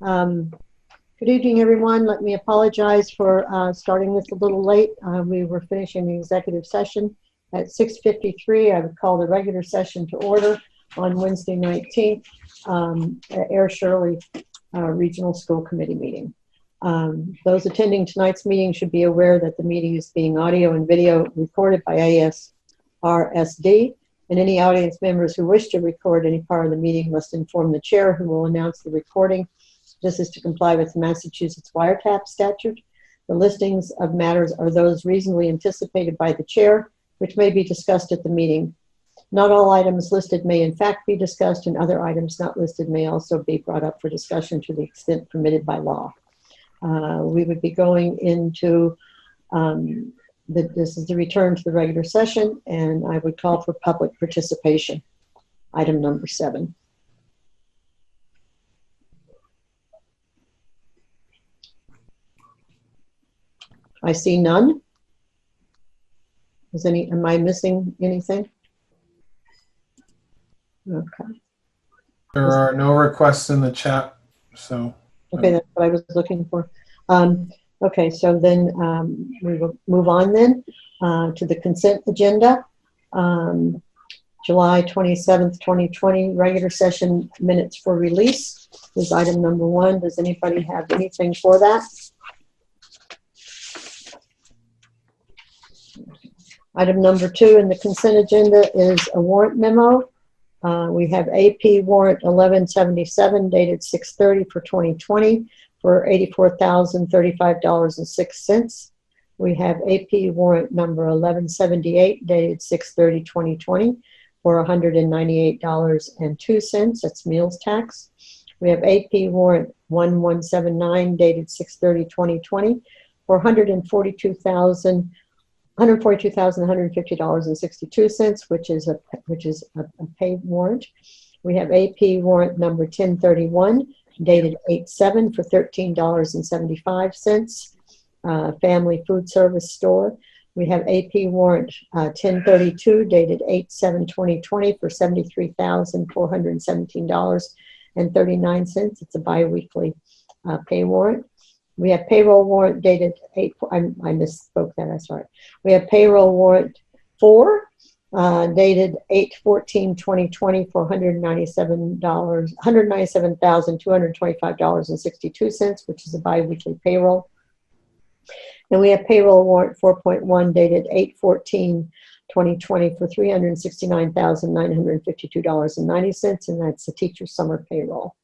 Um, Good evening, everyone. Let me apologize for starting this a little late. We were finishing the executive session at 6:53. I would call the regular session to order on Wednesday 19th at Air Shirley Regional School Committee meeting. Those attending tonight's meeting should be aware that the meeting is being audio and video recorded by ASRSD, and any audience members who wish to record any part of the meeting must inform the chair, who will announce the recording. This is to comply with the Massachusetts wiretap statute. The listings of matters are those reasonably anticipated by the chair, which may be discussed at the meeting. Not all items listed may in fact be discussed, and other items not listed may also be brought up for discussion to the extent permitted by law. We would be going into, this is the return to the regular session, and I would call for public participation. Item number 7. I see none. Am I missing anything? Okay. There are no requests in the chat, so. Okay, that's what I was looking for. Okay, so then we will move on then to the consent agenda. July 27th, 2020, regular session minutes for release is item number 1. Does anybody have anything for that? Item number 2 in the consent agenda is a warrant memo. We have AP warrant 1177 dated 6/30 for 2020 for $84,035.06. We have AP warrant number 1178 dated 6/30/2020 for $198.02. That's meals tax. We have AP warrant 1179 dated 6/30/2020 for $142,150.62, which is a paid warrant. We have AP warrant number 1031 dated 8/7 for $13.75, family food service store. We have AP warrant 1032 dated 8/7/2020 for $73,417.39. It's a biweekly pay warrant. We have payroll warrant dated I misspoke that, I'm sorry. We have payroll warrant 4 dated 8/14/2020 for $197,225.62, which is a biweekly payroll. And we have payroll warrant 4.1 dated 8/14/2020 for $369,952.90, and that's the teacher summer payroll.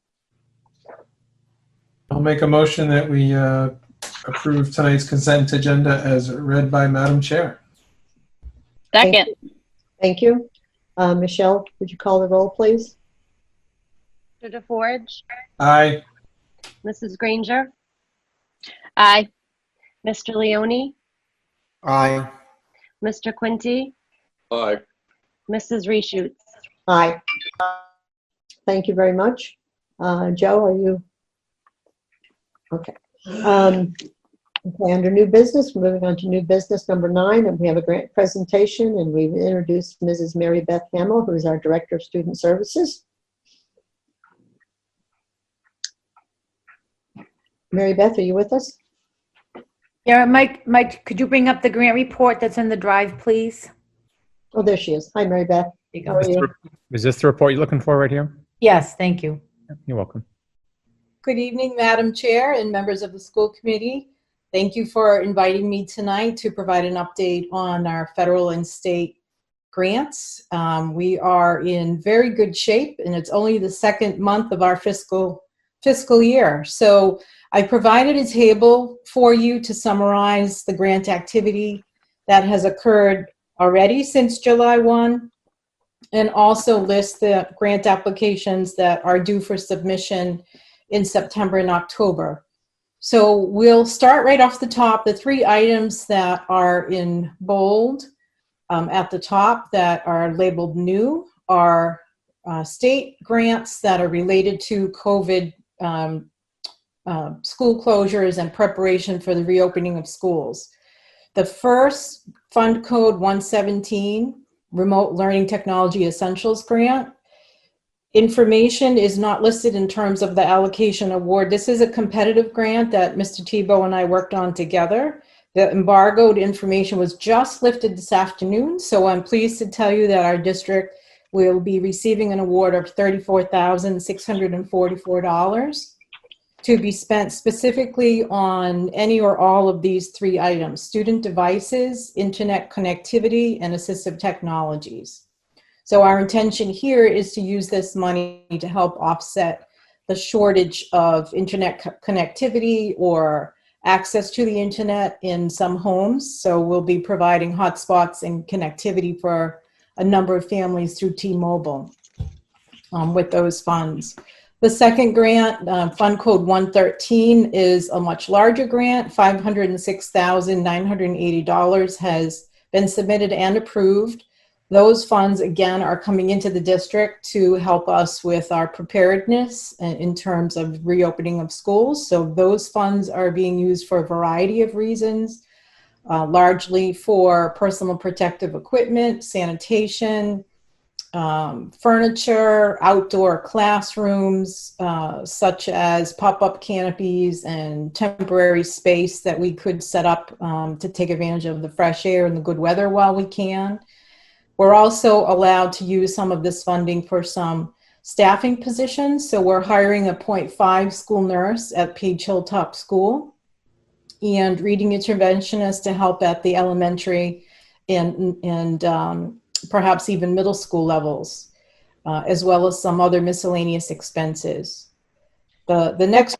I'll make a motion that we approve tonight's consent agenda as read by Madam Chair. Second. Thank you. Michelle, would you call the roll, please? Mr. DeForge, Aye. Mrs. Granger, Aye. Mr. Leone, Aye. Mr. Quinty, Aye. Mrs. Reshoots. Aye. Thank you very much. Joe, are you? Okay. Okay, under new business, we're moving on to new business number 9, and we have a grant presentation, and we've introduced Mrs. Mary Beth Hamill, who is our Director of Student Services. Mary Beth, are you with us? Yeah, Mike, could you bring up the grant report that's in the drive, please? Oh, there she is. Hi, Mary Beth. How are you? Is this the report you're looking for right here? Yes, thank you. You're welcome. Good evening, Madam Chair and members of the school committee. Thank you for inviting me tonight to provide an update on our federal and state grants. We are in very good shape, and it's only the second month of our fiscal year. So I provided a table for you to summarize the grant activity that has occurred already since July 1, and also list the grant applications that are due for submission in September and October. So we'll start right off the top. The 3 items that are in bold at the top that are labeled new are state grants that are related to COVID school closures and preparation for the reopening of schools. The first, Fund Code 117, Remote Learning Technology Essentials Grant. Information is not listed in terms of the allocation award. This is a competitive grant that Mr. Tebow and I worked on together. The embargoed information was just lifted this afternoon, so I'm pleased to tell you that our district will be receiving an award of $34,644 to be spent specifically on any or all of these three items: student devices, internet connectivity, and assistive technologies. So our intention here is to use this money to help offset the shortage of internet connectivity or access to the internet in some homes. So we'll be providing hotspots and connectivity for a number of families through T-Mobile with those funds. The second grant, Fund Code 113, is a much larger grant. $506,980 has been submitted and approved. Those funds, again, are coming into the district to help us with our preparedness in terms of reopening of schools. So those funds are being used for a variety of reasons, largely for personal protective equipment, sanitation, furniture, outdoor classrooms, such as pop-up canopies and temporary space that we could set up to take advantage of the fresh air and the good weather while we can. We're also allowed to use some of this funding for some staffing positions. So we're hiring a 0.5 school nurse at Page Hilltop School and reading interventionists to help at the elementary and perhaps even middle school levels, as well as some other miscellaneous expenses. The next,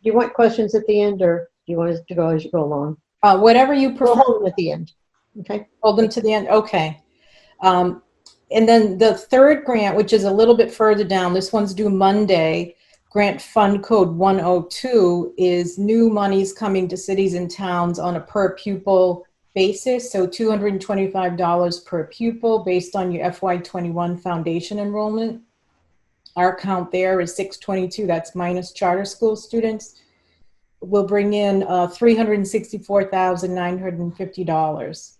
Do you want questions at the end, or do you want us to go as you go along? whatever you We'll prefer, hold them at the end. Okay. hold them to the end. Okay. And then the third grant, which is a little bit further down, this one's due Monday, Grant Fund Code 102, is new monies coming to cities and towns on a per pupil basis. So $225 per pupil based on your FY21 foundation enrollment. Our count there is 622, that's minus charter school students. We'll bring in $364,950.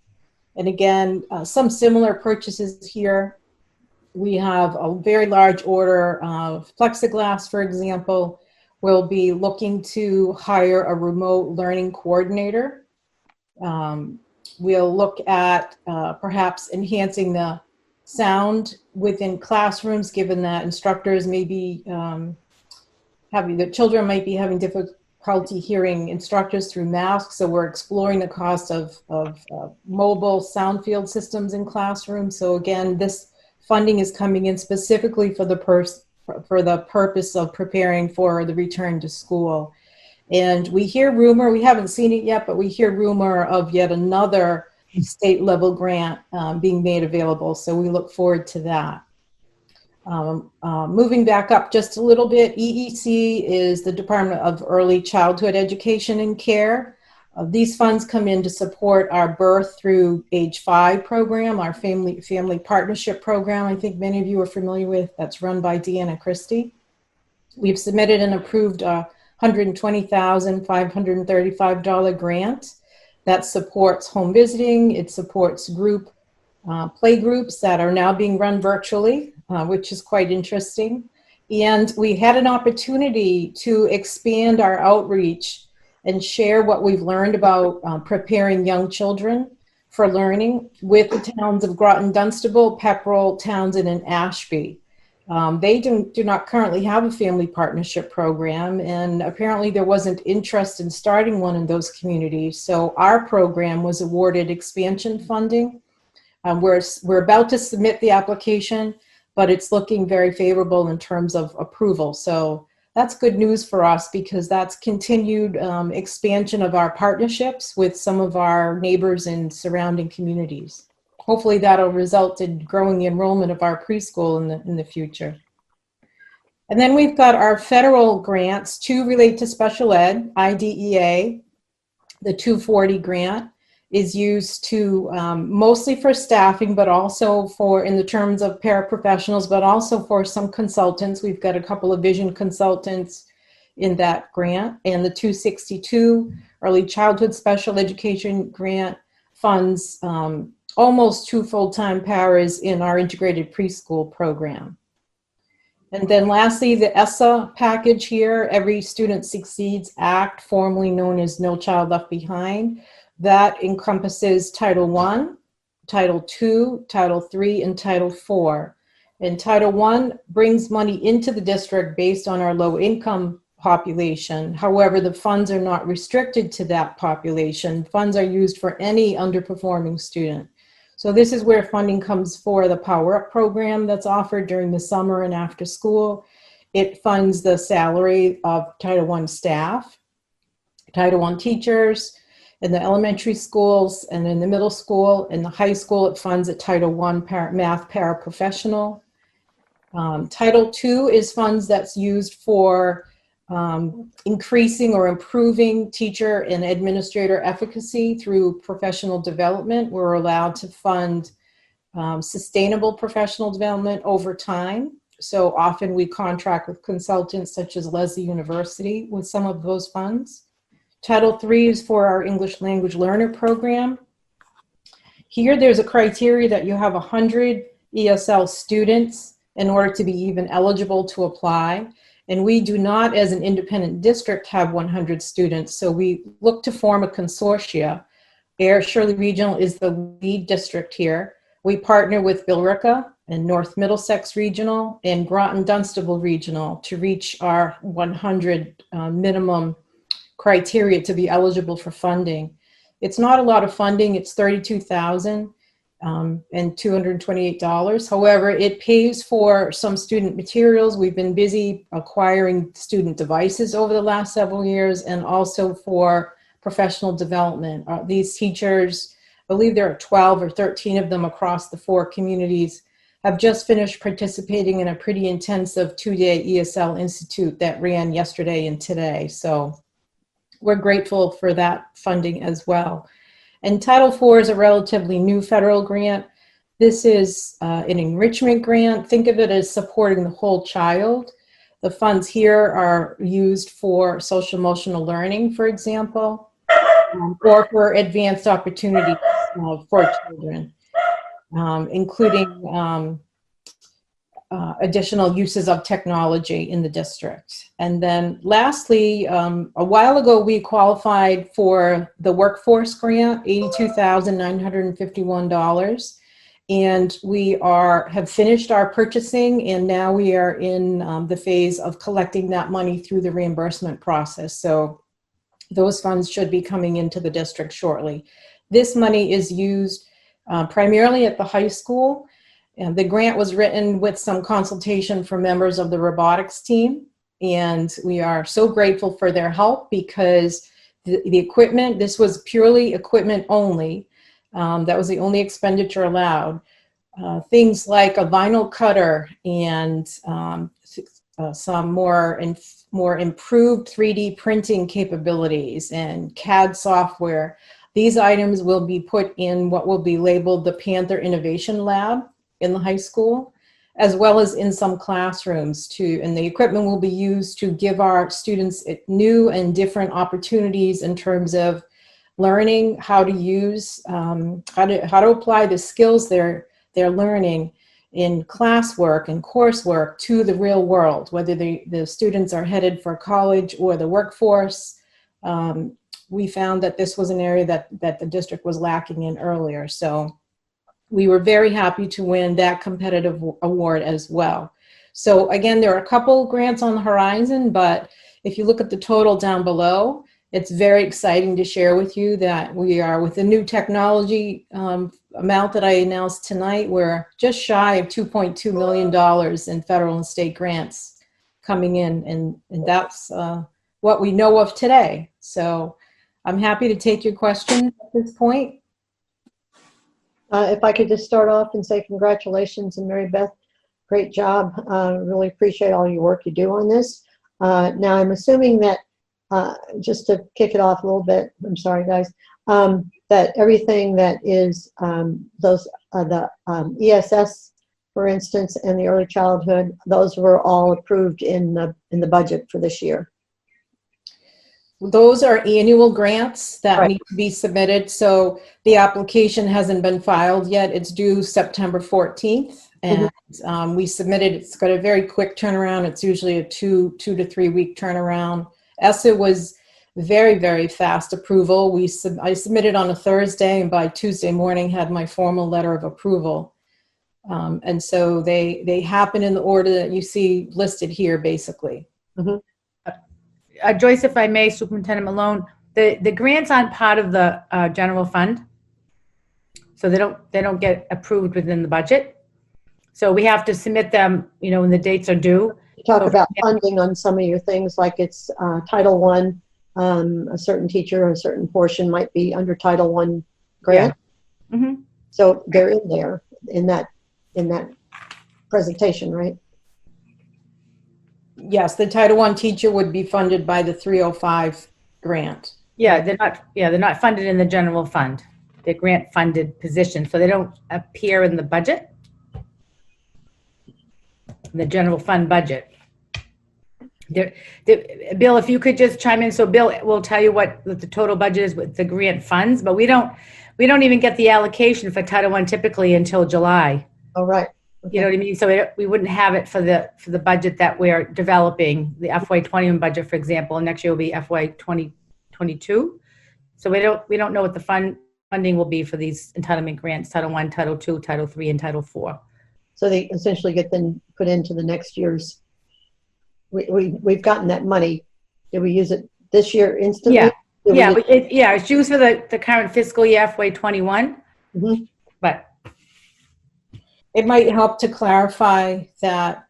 And again, some similar purchases here. We have a very large order of plexiglass, for example. We'll be looking to hire a remote learning coordinator. We'll look at perhaps enhancing the sound within classrooms, given that instructors may be the children might be having difficulty hearing instructors through masks. So we're exploring the cost of mobile sound field systems in classrooms. So again, this funding is coming in specifically for the purpose of preparing for the return to school. And we hear rumor, we haven't seen it yet, but we hear rumor of yet another state level grant being made available. So we look forward to that. Moving back up just a little bit, EEC is the Department of Early Childhood Education and Care. These funds come in to support our birth through age 5 program, our family partnership program. I think many of you are familiar with. That's run by Deanna Christie. We've submitted and approved a $120,535 grant that supports home visiting. It supports group play groups that are now being run virtually, which is quite interesting. And we had an opportunity to expand our outreach and share what we've learned about preparing young children for learning with the towns of Groton Dunstable, Pepperell, Townsend, and Ashby. They do not currently have a family partnership program, and apparently there wasn't interest in starting one in those communities. So our program was awarded expansion funding. We're about to submit the application, but it's looking very favorable in terms of approval. So that's good news for us because that's continued expansion of our partnerships with some of our neighbors in surrounding communities. Hopefully that'll result in growing the enrollment of our preschool in the future. And then we've got our federal grants. 2 relate to special ed, IDEA. The 240 grant is used to mostly for staffing, but also for in the terms of paraprofessionals, but also for some consultants. We've got a couple of vision consultants in that grant. And the 262 early childhood special education grant funds almost 2 full-time paras in our integrated preschool program. And then lastly, the ESSA package here, Every Student Succeeds Act, formerly known as No Child Left Behind. That encompasses Title I, Title II, Title III, and Title IV. And Title I brings money into the district based on our low income population. However, the funds are not restricted to that population. Funds are used for any underperforming student. So this is where funding comes for the Power Up program that's offered during the summer and after school. It funds the salary of Title I staff, Title I teachers, in the elementary schools and in the middle school. In the high school, it funds a Title I math paraprofessional. Title II is funds that's used for increasing or improving teacher and administrator efficacy through professional development. We're allowed to fund sustainable professional development over time. So often we contract with consultants such as Leslie University with some of those funds. Title III is for our English language learner program. Here there's a criteria that you have 100 ESL students in order to be even eligible to apply. And we do not, as an independent district, have 100 students. So we look to form a consortia. Air Shirley Regional is the lead district here. We partner with Billerica and North Middlesex Regional and Groton Dunstable Regional to reach our 100 minimum criteria to be eligible for funding. It's not a lot of funding. It's $32,000 and $228. However, it pays for some student materials. We've been busy acquiring student devices over the last several years, and also for professional development. These teachers, I believe there are 12 or 13 of them across the 4 communities, have just finished participating in a pretty intensive 2-day ESL Institute that ran yesterday and today. So we're grateful for that funding as well. And Title IV is a relatively new federal grant. This is an enrichment grant. Think of it as supporting the whole child. The funds here are used for social emotional learning, for example, or for advanced opportunities for children, including additional uses of technology in the district. And then lastly, a while ago, we qualified for the workforce grant, $82,951. And we have finished our purchasing, and now we are in the phase of collecting that money through the reimbursement process. So those funds should be coming into the district shortly. This money is used primarily at the high school. And the grant was written with some consultation from members of the robotics team. And we are so grateful for their help, because the equipment, this was purely equipment only. That was the only expenditure allowed. Things like a vinyl cutter and some more improved 3D printing capabilities and CAD software. These items will be put in what will be labeled the Panther Innovation Lab in the high school, as well as in some classrooms too. And the equipment will be used to give our students new and different opportunities in terms of learning how to use, how to apply the skills they're learning in classwork and coursework to the real world, whether the students are headed for college or the workforce. We found that this was an area that the district was lacking in earlier. So we were very happy to win that competitive award as well. So again, there are a couple grants on the horizon, but if you look at the total down below, it's very exciting to share with you that we are, with the new technology amount that I announced tonight, we're just shy of $2.2 million in federal and state grants coming in, and that's what we know of today. So I'm happy to take your questions at this point. If I could just start off and say congratulations, and Mary Beth, great job. Really appreciate all your work you do on this. Now I'm assuming that, just to kick it off a little bit, I'm sorry guys, that everything that is the ESS, for instance, and the early childhood, those were all approved in the budget for this year. Those are annual grants that Right. need to be submitted. So the application hasn't been filed yet. It's due September 14th. And we submitted, it's got a very quick turnaround. It's usually a two to 3 week turnaround. ESSA was very, very fast approval. I submitted on a Thursday, and by Tuesday morning had my formal letter of approval. And so they happen in the order that you see listed here, basically. Joyce, if I may, Superintendent Malone, the grants aren't part of the general fund, so they don't get approved within the budget. So we have to submit them, when the dates are due. You talk about funding on some of your things, like it's Title I, a certain teacher or a certain portion might be under Title I grant. Yeah. Mm-hmm. So they're in there in that presentation, right? Yes, the Title I teacher would be funded by the 305 grant. Yeah, they're not funded in the general fund. They're grant funded positions, so they don't appear in the budget, in the general fund budget. Bill, if you could just chime in. So Bill will tell you what the total budget is with the grant funds, but we don't even get the allocation for Title I typically until July. Oh, right. You know what I mean? So we wouldn't have it for the budget that we're developing, the FY21 budget, for example. And next year will be FY2022. So we don't know what the funding will be for these entitlement grants: Title I, Title II, Title III, and Title IV. So they essentially get then put into the next year's. We've gotten that money. Did we use it this year instantly? Yeah, it's used for the current fiscal year, FY21. Mm-hmm. But it might help to clarify that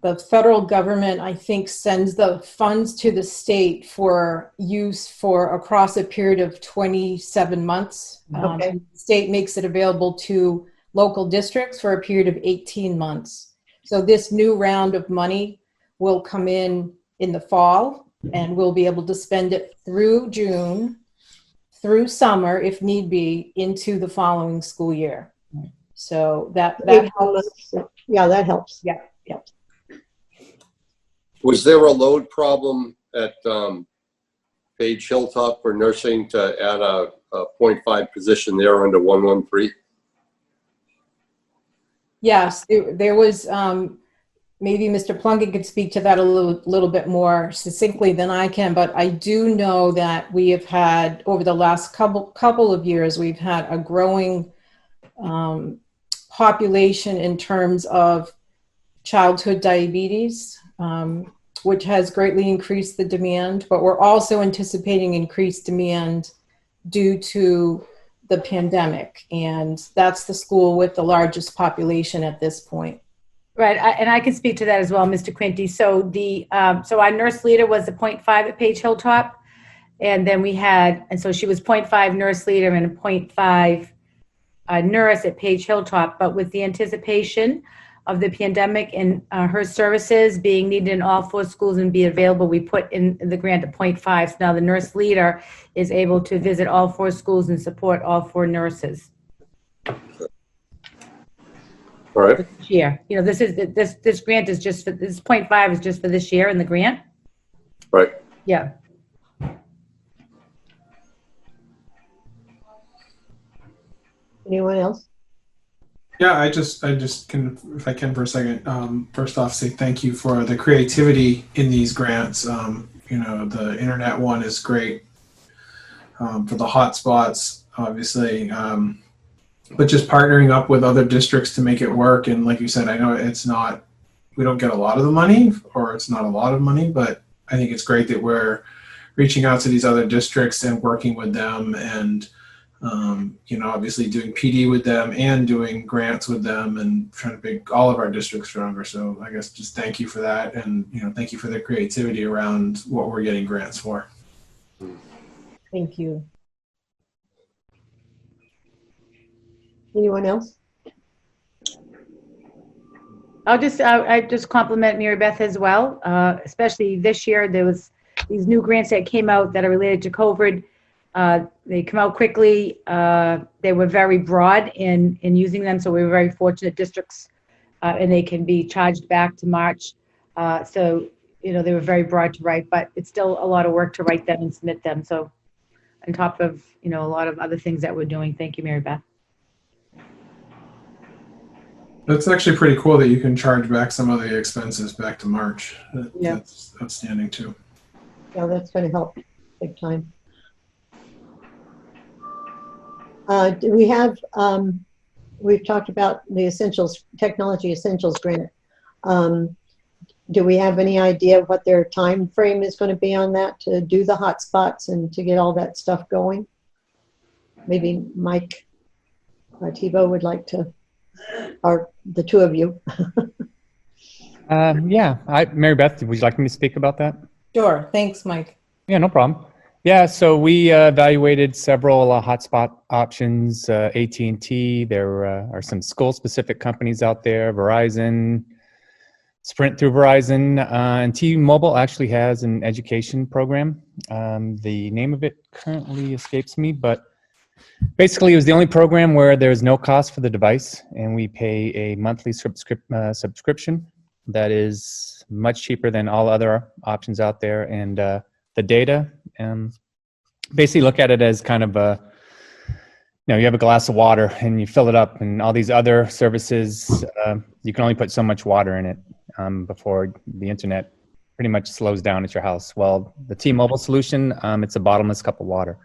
the federal government, I think, sends the funds to the state for use for across a period of 27 months. Okay. The state makes it available to local districts for a period of 18 months. So this new round of money will come in the fall, and we'll be able to spend it through June, through summer, if need be, into the following school year. So that helps. Yeah, that helps. Yeah. Was there a load problem at Page Hilltop for nursing to add a 0.5 position there under 113? Yes, there was. Maybe Mr. Plunkett could speak to that a little bit more succinctly than I can, but I do know that we have had, over the last couple of years, we've had a growing population in terms of childhood diabetes, which has greatly increased the demand, but we're also anticipating increased demand due to the pandemic, and that's the school with the largest population at this point. right, and I can speak to that as well, Mr. Quinty. So so our nurse leader was a 0.5 at Page Hilltop, and then so she was 0.5 nurse leader and a 0.5 nurse at Page Hilltop. But with the anticipation of the pandemic and her services being needed in all 4 schools and be available, we put in the grant at 0.5. So now the nurse leader is able to visit all 4 schools and support all 4 nurses. All right. This year, this grant is just for this 0.5 is just for this year in the grant. Right. Yeah. Anyone else? Yeah, I just can, if I can for a second, first off, say thank you for the creativity in these grants. The internet one is great for the hotspots, obviously, but just partnering up with other districts to make it work. And like you said, I know we don't get a lot of the money, or it's not a lot of money, but I think it's great that we're reaching out to these other districts and working with them, and obviously doing PD with them and doing grants with them and trying to make all of our districts stronger. So I guess just thank you for that. And, thank you for the creativity around what we're getting grants for. Thank you. Anyone else? I just compliment Mary Beth as well, especially this year. There was these new grants that came out that are related to COVID. They come out quickly. They were very broad in using them, so we were very fortunate districts, and they can be charged back to March. So they were very broad to write, but it's still a lot of work to write them and submit them. So on top of a lot of other things that we're doing, thank you, Mary Beth. That's actually pretty cool that you can charge back some of the expenses back to March. Yeah. That's outstanding too. Yeah, that's going to help big time. Do we have, we've talked about the essentials, technology essentials grant. Do we have any idea what their time frame is going to be on that to do the hotspots and to get all that stuff going? Maybe Mike or Thibault would like to, or the two of you. Yeah, Mary Beth, would you like me to speak about that? Sure. Thanks, Mike. Yeah, no problem. Yeah, so we evaluated several hotspot options, AT&T, there are some school-specific companies out there, Verizon, Sprint through Verizon, and T-Mobile actually has an education program. The name of it currently escapes me, but basically it was the only program where there's no cost for the device, and we pay a monthly subscription that is much cheaper than all other options out there. And the data, basically look at it as kind of a, you have a glass of water and you fill it up, and all these other services, you can only put so much water in it before the internet pretty much slows down at your house. Well, the T-Mobile solution, it's a bottomless cup of water.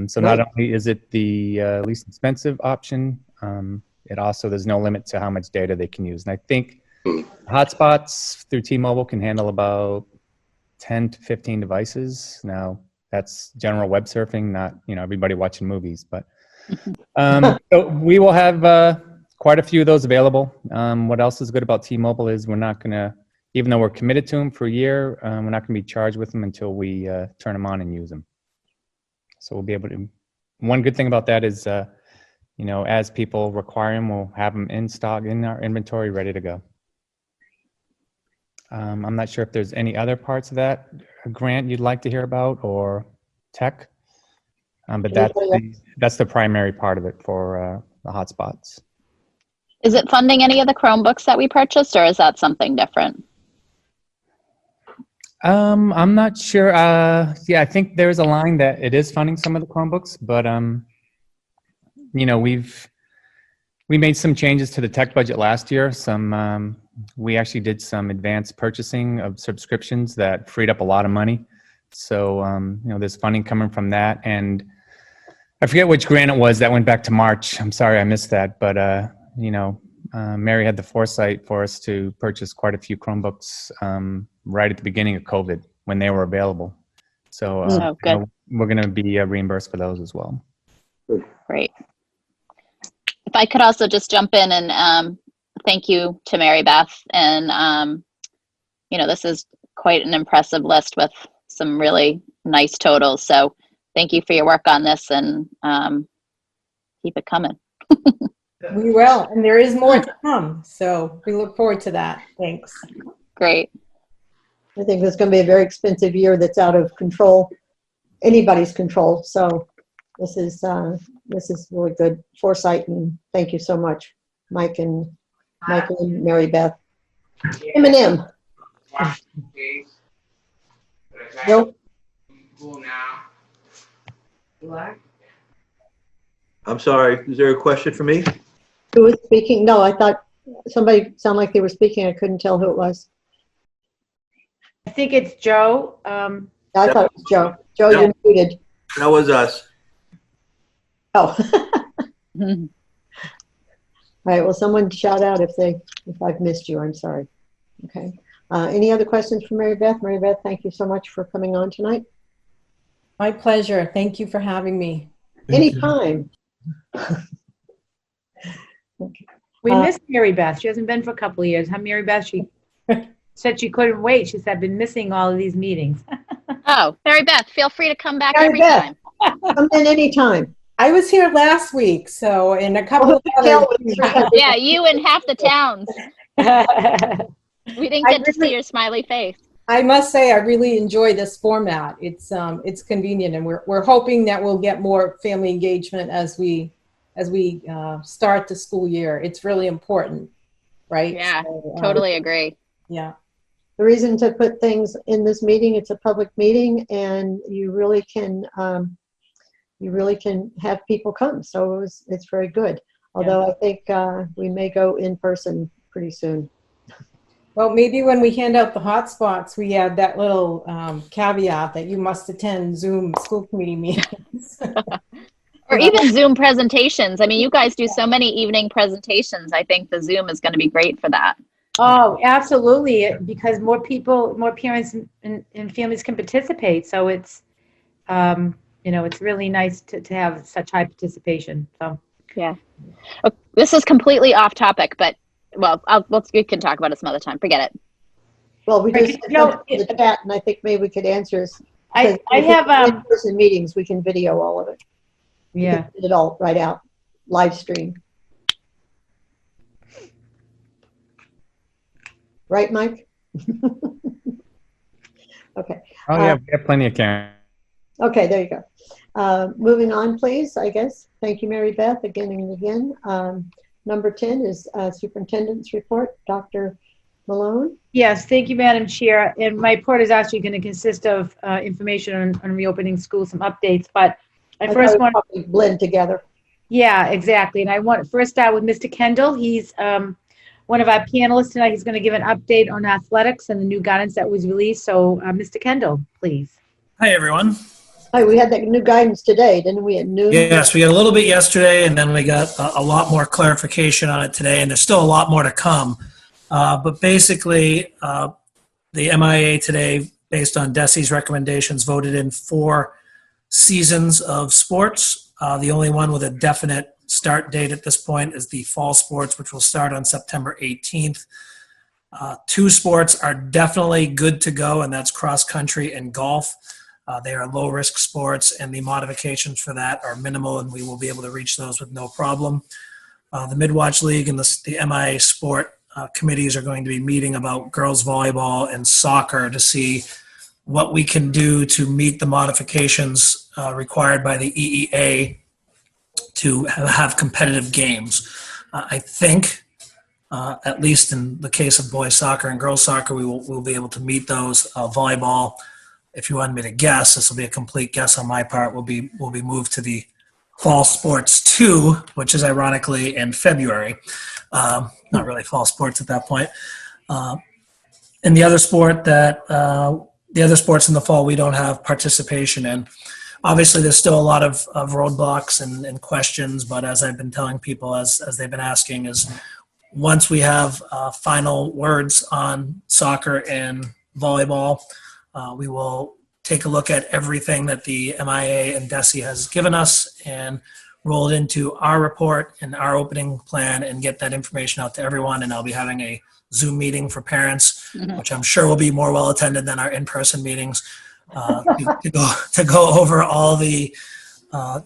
So not only is it the least expensive option, it also, there's no limit to how much data they can use. And I think hotspots through T-Mobile can handle about 10 to 15 devices. Now, that's general web surfing, not everybody watching movies. But so we will have quite a few of those available. What else is good about T-Mobile is we're not going to, even though we're committed to them for a year, we're not going to be charged with them until we turn them on and use them. So we'll be able to. One good thing about that is, as people require them, we'll have them in stock in our inventory, ready to go. I'm not sure if there's any other parts of that grant you'd like to hear about or tech, but that's the primary part of it for the hotspots. Is it funding any of the Chromebooks that we purchased, or is that something different? I'm not sure. Yeah, I think there's a line that it is funding some of the Chromebooks, but we made some changes to the tech budget last year. We actually did some advanced purchasing of subscriptions that freed up a lot of money. So there's funding coming from that, and I forget which grant it was that went back to March. I'm sorry I missed that, but Mary had the foresight for us to purchase quite a few Chromebooks right at the beginning of COVID when they were available. So we're going to be reimbursed for those as well. Great. If I could also just jump in and thank you to Mary Beth. And, this is quite an impressive list with some really nice totals. So thank you for your work on this, and keep it coming. We will, and there is more to come. So we look forward to that. Thanks. Great. I think this is going to be a very expensive year that's out of control, anybody's control. So this is really good foresight, and thank you so much, Mike and Mary Beth. M&M. Nope. I'm sorry, is there a question for me? Who was speaking? No, I thought somebody sounded like they were speaking. I couldn't tell who it was. I think it's Joe. I thought it was Joe. Joe, No. you're muted. That was us. Oh. All right. Well, someone shout out if I've missed you. I'm sorry. Okay. Any other questions for Mary Beth? Mary Beth, thank you so much for coming on tonight. My pleasure. Thank you for having me. Anytime. We missed Mary Beth. She hasn't been for a couple of years. Huh, Mary Beth? She said she couldn't wait. She said, I've been missing all of these meetings. Oh, Mary Beth, feel free to come back Mary every Beth. time. Come in anytime. I was here last week, so in a couple of Tell other. Yeah, you and half the towns. We didn't get to see your smiley face. I must say, I really enjoy this format. It's convenient, and we're hoping that we'll get more family engagement as we start the school year. It's really important, right? Yeah, So, totally agree. Yeah. The reason to put things in this meeting, it's a public meeting, and you really can have people come. So it's very good. Although I think we may go in person pretty soon. Well, maybe when we hand out the hotspots, we add that little caveat that you must attend Zoom school committee meetings. Or even Zoom presentations. I mean, you guys do so many evening presentations. I think the Zoom is going to be great for that. Oh, absolutely, because more people, more parents and families can participate. So it's, it's really nice to have such high participation. So, Yeah. Okay, this is completely off topic, but well, we can talk about it some other time. Forget it. Well, we Right, just you know, in the chat, and I think maybe we could answer this. I have, In-person meetings, we can video all of it. yeah. Get it all right out, live stream. Right, Mike? Okay. Oh, yeah, we have plenty of cameras. Okay, there you go. Moving on, please, I guess. Thank you, Mary Beth, again and again. Number 10 is Superintendent's Report. Dr. Malone? Yes, thank you, Madam Chair. And my report is actually going to consist of information on reopening schools, some updates, but I thought first it would want, probably blend together. yeah, exactly. And I want to first start with Mr. Kendall. He's one of our panelists tonight. He's going to give an update on athletics and the new guidance that was released. So, Mr. Kendall, please. Hi, everyone. Hi, we had that new guidance today, didn't we, at noon? Yes, we got a little bit yesterday, and then we got a lot more clarification on it today, and there's still a lot more to come. But basically, the MIA today, based on DESI's recommendations, voted in 4 seasons of sports. The only one with a definite start date at this point is the fall sports, which will start on September 18th. 2 sports are definitely good to go, and that's cross country and golf. They are low-risk sports, and the modifications for that are minimal, and we will be able to reach those with no problem. The Midwatch League and the MIA sport committees are going to be meeting about girls volleyball and soccer to see what we can do to meet the modifications required by the EEA to have competitive games. I think, at least in the case of boys soccer and girls soccer, we'll be able to meet those. Volleyball, if you wanted me to guess, this will be a complete guess on my part, will be moved to the fall sports 2, which is ironically in February. Not really fall sports at that point. And the other sports in the fall we don't have participation in. Obviously, there's still a lot of roadblocks and questions, but as I've been telling people, as they've been asking, is once we have final words on soccer and volleyball, we will take a look at everything that the MIA and DESI has given us and roll it into our report and our opening plan and get that information out to everyone. And I'll be having a Zoom meeting for parents, which I'm sure will be more well attended than our in-person meetings, to go over all the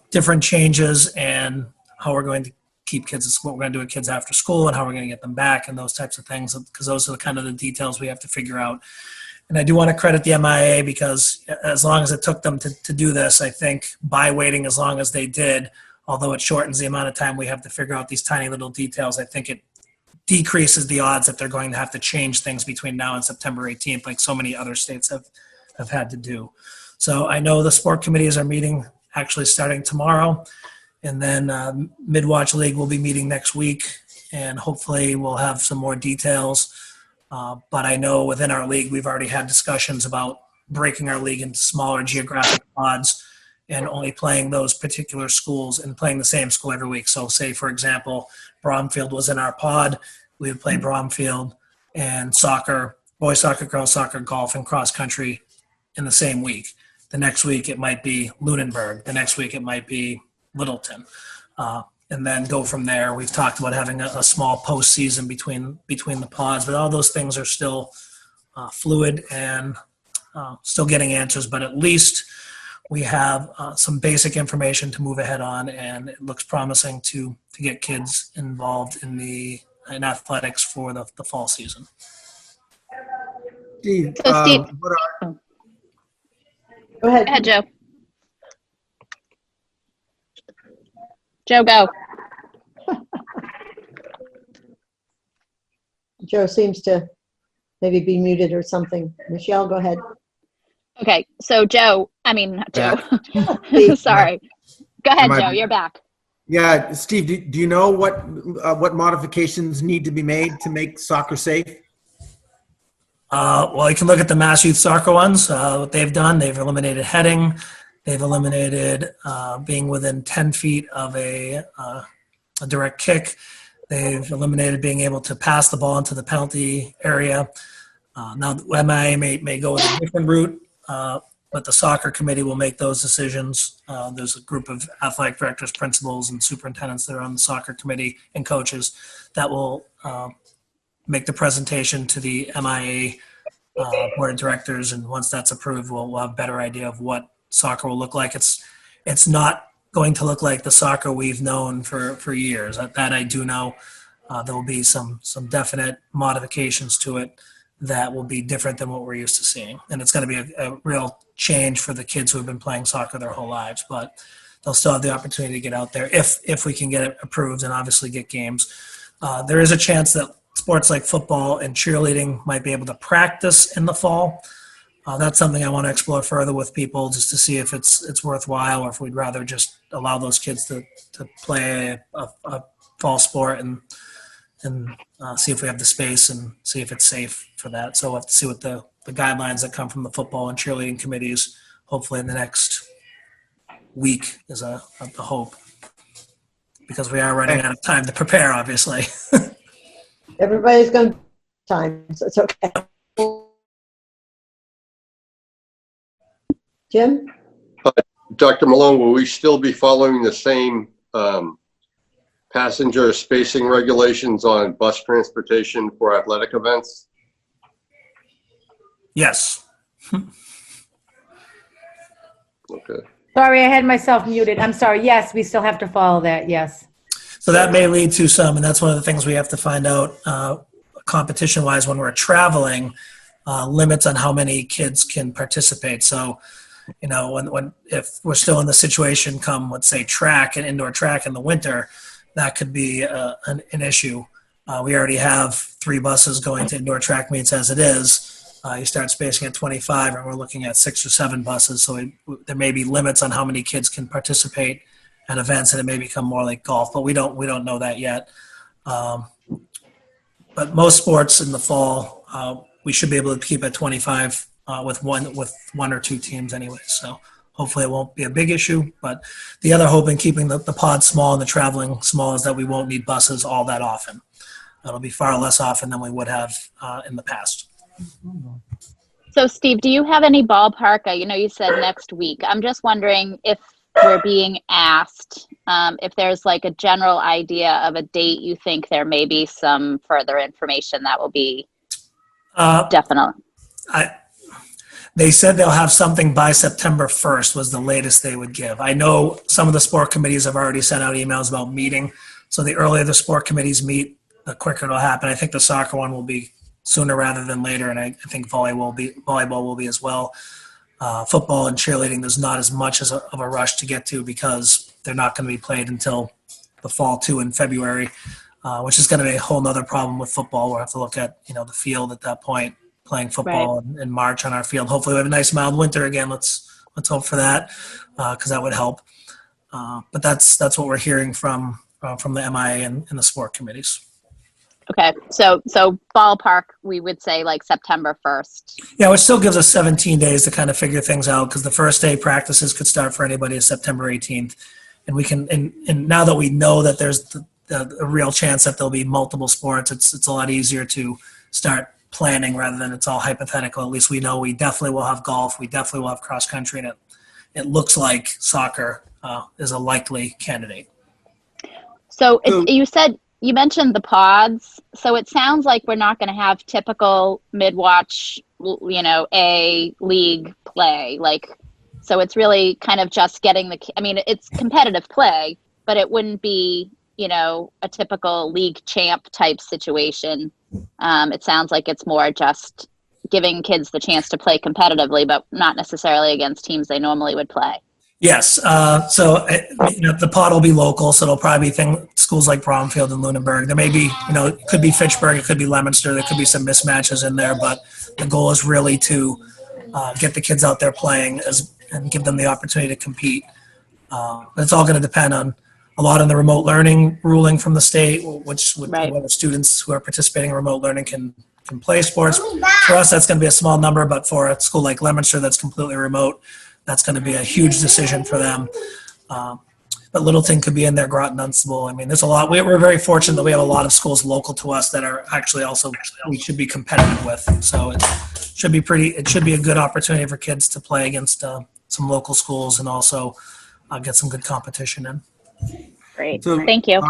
different changes and how we're going to keep kids, what we're going to do with kids after school and how we're going to get them back and those types of things, because those are the kind of the details we have to figure out. And I do want to credit the MIA because as long as it took them to do this, I think by waiting as long as they did, although it shortens the amount of time we have to figure out these tiny little details, I think it decreases the odds that they're going to have to change things between now and September 18th, like so many other states have had to do. So I know the sport committees are meeting actually starting tomorrow, and then Midwatch League will be meeting next week, and hopefully we'll have some more details. But I know within our league, we've already had discussions about breaking our league into smaller geographic pods and only playing those particular schools and playing the same school every week. So say, for example, Bromfield was in our pod. We would play Bromfield and soccer, boys soccer, girls soccer, golf, and cross country in the same week. The next week, it might be Lunenburg. The next week, it might be Littleton. And then go from there. We've talked about having a small postseason between the pods, but all those things are still fluid and still getting answers. But at least we have some basic information to move ahead on, and it looks promising to get kids involved in athletics for the fall season. Steve, So Steve, Go ahead. go ahead, Joe. Joe, go. Joe seems to maybe be muted or something. Michelle, go ahead. Okay, so not Joe. Sorry. Go ahead, Joe. You're back. Yeah, Steve, do you know what modifications need to be made to make soccer safe? Well, you can look at the Mass Youth Soccer ones. What they've done, they've eliminated heading. They've eliminated being within 10 feet of a direct kick. They've eliminated being able to pass the ball into the penalty area. Now, the MIA may go with a different route, but the soccer committee will make those decisions. There's a group of athletic directors, principals, and superintendents that are on the soccer committee and coaches that will make the presentation to the MIA board of directors. And once that's approved, we'll have a better idea of what soccer will look like. It's not going to look like the soccer we've known for years. That I do know. There will be some definite modifications to it that will be different than what we're used to seeing. And it's going to be a real change for the kids who have been playing soccer their whole lives, but they'll still have the opportunity to get out there if we can get it approved and obviously get games. There is a chance that sports like football and cheerleading might be able to practice in the fall. That's something I want to explore further with people just to see if it's worthwhile or if we'd rather just allow those kids to play a fall sport and see if we have the space and see if it's safe for that. So we'll have to see what the guidelines that come from the football and cheerleading committees, hopefully in the next week is the hope. Because we are running out of time to prepare, obviously. Everybody's going to time, so it's okay. Jim? Dr. Malone, will we still be following the same passenger spacing regulations on bus transportation for athletic events? Yes. Okay. Sorry, I had myself muted. I'm sorry. Yes, we still have to follow that. Yes. So that may lead to some, and that's one of the things we have to find out competition-wise when we're traveling, limits on how many kids can participate. So, if we're still in the situation come, let's say, track and indoor track in the winter, that could be an issue. We already have 3 buses going to indoor track meets as it is. You start spacing at 25, and we're looking at 6 or 7 buses. So there may be limits on how many kids can participate at events, and it may become more like golf. But we don't know that yet. But most sports in the fall, we should be able to keep at 25 with one or 2 teams anyway. So hopefully it won't be a big issue. But the other hope in keeping the pod small and the traveling small is that we won't need buses all that often. It'll be far less often than we would have in the past. So Steve, do you have any ballpark? You said next week. I'm just wondering if we're being asked, if there's like a general idea of a date you think there may be some further information that will be definite. They said they'll have something by September 1st was the latest they would give. I know some of the sport committees have already sent out emails about meeting. So the earlier the sport committees meet, the quicker it'll happen. I think the soccer one will be sooner rather than later, and I think volleyball will be as well. Football and cheerleading, there's not as much of a rush to get to because they're not going to be played until the fall too in February, which is going to be a whole nother problem with football. We'll have to look at the field at that point, playing football in March on our field. Hopefully we have a nice mild winter again. Let's hope for that because that would help. But that's what we're hearing from the MIA and the sport committees. Okay, so ballpark, we would say like September 1st. Yeah, which still gives us 17 days to kind of figure things out because the first day practices could start for anybody is September 18th. And we can, and now that we know that there's a real chance that there'll be multiple sports, it's a lot easier to start planning rather than it's all hypothetical. At least we know we definitely will have golf, we definitely will have cross country, and it looks like soccer is a likely candidate. So you mentioned the pods, so it sounds like we're not going to have typical mid-watch, A league play. So it's really kind of just getting it's competitive play, but it wouldn't be, a typical league champ type situation. It sounds like it's more just giving kids the chance to play competitively, but not necessarily against teams they normally would play. Yes. So the pod will be local, so it'll probably be schools like Bromfield and Lunenburg. There may be, it could be Fitchburg, it could be Leominster, there could be some mismatches in there, but the goal is really to get the kids out there playing and give them the opportunity to compete. But it's all going to depend on a lot in the remote learning ruling from the state, which Right. whether students who are participating in remote learning can play sports. For us, that's going to be a small number, but for a school like Leominster that's completely remote, that's going to be a huge decision for them. But Littleton could be in there, Groton, Dunstable. I mean, there's a lot. We're very fortunate that we have a lot of schools local to us that are actually also we should be competitive with. So it should be a good opportunity for kids to play against some local schools and also get some good competition in. Great. So, Thank you.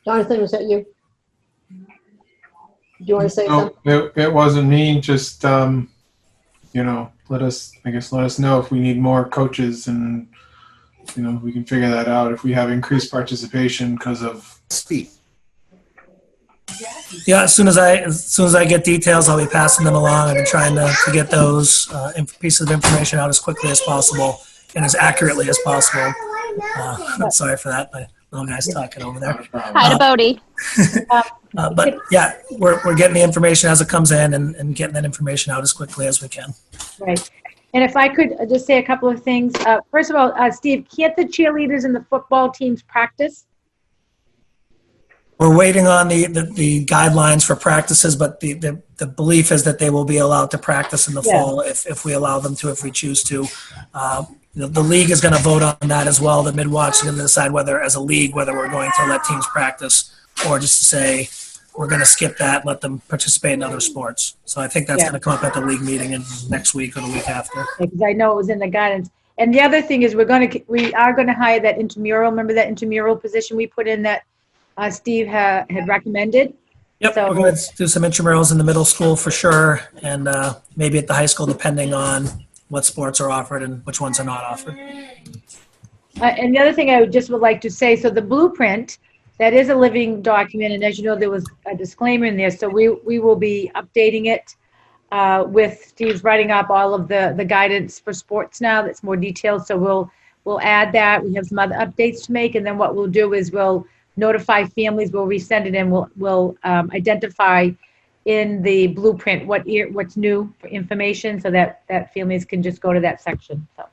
Jonathan, was that you? Do you want to say something? No, it wasn't me. Just let us know if we need more coaches, and we can figure that out if we have increased participation because of Speed. Yeah, as soon as I get details, I'll be passing them along. I've been trying to get those pieces of information out as quickly as possible and as accurately as possible. I'm sorry for that. My little guy's talking over there. Hi to Bodie. But yeah, we're getting the information as it comes in and getting that information out as quickly as we can. Right. And if I could just say a couple of things. First of all, Steve, can't the cheerleaders and the football teams practice? We're waiting on the guidelines for practices, but the belief is that they will be allowed to practice in the fall if we allow them to, if we choose to. The league is going to vote on that as well. The Midwatch is going to decide whether, as a league, whether we're going to let teams practice or just to say we're going to skip that, let them participate in other sports. So I think that's going to come up at the league meeting in next week or the week after. Because I know it was in the guidance. And the other thing is we are going to hire that intramural. Remember that intramural position we put in that Steve had recommended? Yep, So, we're going to do some intramurals in the middle school for sure, and maybe at the high school, depending on what sports are offered and which ones are not offered. And the other thing I would like to say, so the blueprint, that is a living document, and as you know, there was a disclaimer in there, so we will be updating it with Steve's writing up all of the guidance for sports now that's more detailed, so we'll add that. We have some other updates to make, and then what we'll do is we'll notify families, we'll resend it, and we'll identify in the blueprint what's new for information so that families can just go to that section. So.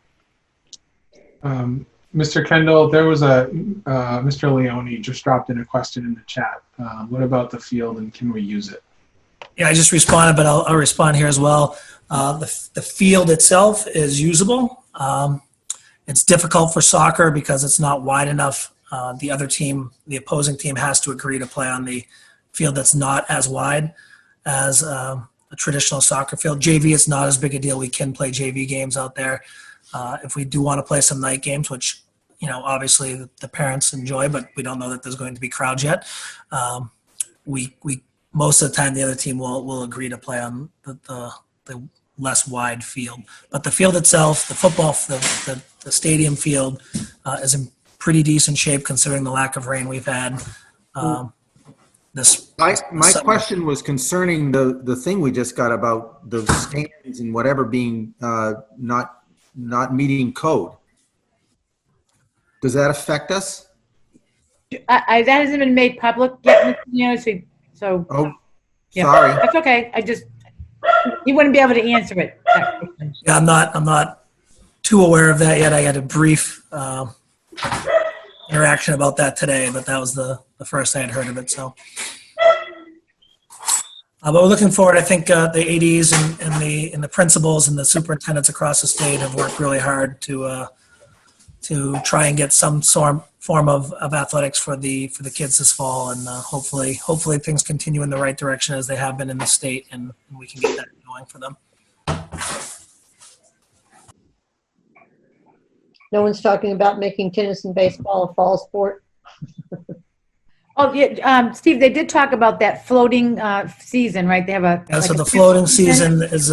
Mr. Kendall, there was Mr. Leone just dropped in a question in the chat. What about the field, and can we use it? Yeah, I just responded, but I'll respond here as well. The field itself is usable. It's difficult for soccer because it's not wide enough. The opposing team has to agree to play on the field that's not as wide as a traditional soccer field. JV is not as big a deal. We can play JV games out there. If we do want to play some night games, which, obviously the parents enjoy, but we don't know that there's going to be crowds yet. We most of the time the other team will agree to play on the less wide field. But the field itself, the football, the stadium field is in pretty decent shape considering the lack of rain we've had. My question was concerning the thing we just got about the stands and whatever being not meeting code. Does that affect us? That hasn't been made public yet, so. Oh, yeah, sorry. that's okay. You wouldn't be able to answer it. Yeah, I'm not too aware of that yet. I had a brief interaction about that today, but that was the first I had heard of it. So, but we're looking forward. I think the ADs and the principals and the superintendents across the state have worked really hard to try and get some form of athletics for the kids this fall, and hopefully things continue in the right direction as they have been in the state, and we can get that going for them. No one's talking about making tennis and baseball a fall sport. Oh, yeah, Steve, they did talk about that floating season, right? They have So the floating season is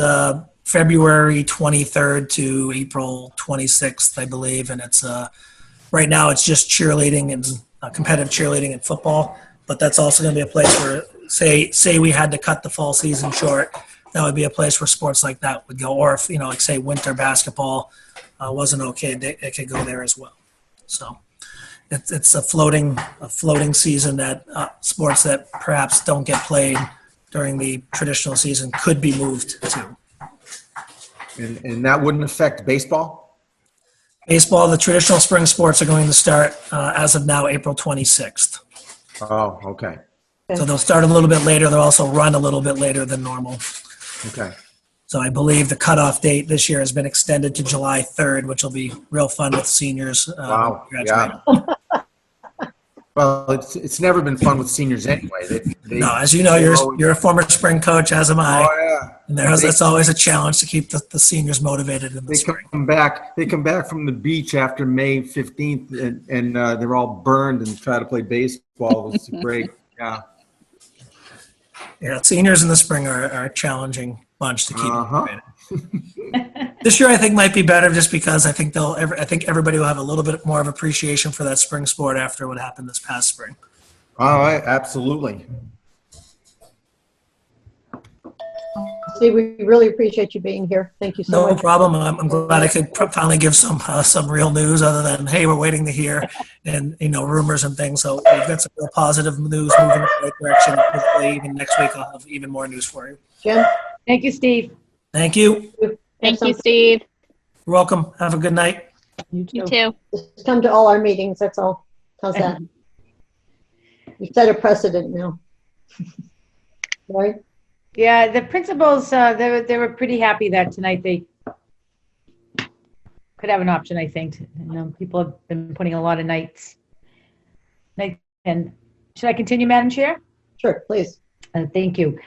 February 23rd to April 26th, I believe, and it's right now it's just cheerleading and competitive cheerleading and football, but that's also going to be a place where say we had to cut the fall season short, that would be a place where sports like that would go, or if like say winter basketball wasn't okay, it could go there as well. So it's a floating season that sports that perhaps don't get played during the traditional season could be moved to. And that wouldn't affect baseball? Baseball, the traditional spring sports are going to start as of now, April 26th. Oh, okay, So they'll start a little bit later. They'll also run a little bit later than normal. okay. So I believe the cutoff date this year has been extended to July 3rd, which will be real fun with seniors. Wow, graduating. yeah. Well, it's never been fun with seniors anyway. They No, as you know, you're a former spring coach, as am I. Oh, yeah. And that's always a challenge to keep the seniors motivated in the They spring. come back from the beach after May 15th and they're all burned and try to play baseball. It's great. Yeah. Yeah, seniors in the spring are a challenging bunch to keep motivated. Uh-huh. This year, I think might be better just because I think everybody will have a little bit more of appreciation for that spring sport after what happened this past spring. All right, absolutely. Steve, we really appreciate you being here. Thank you so No much. problem. I'm glad I could finally give some real news other than, hey, we're waiting to hear and, rumors and things. So we've got some real positive news moving in the right direction. Hopefully even next week I'll have even more news for you. Jim? Thank you, Steve. Thank you. Thank you, Steve. You're welcome. Have a good night. You You too. too. Just come to all our meetings, that's all. How's that? You set a precedent now. Right? Yeah, the principals, they were pretty happy that tonight they could have an option, I think. People have been putting a lot of nights. And should I continue, Madam Chair? Sure, please. Thank you.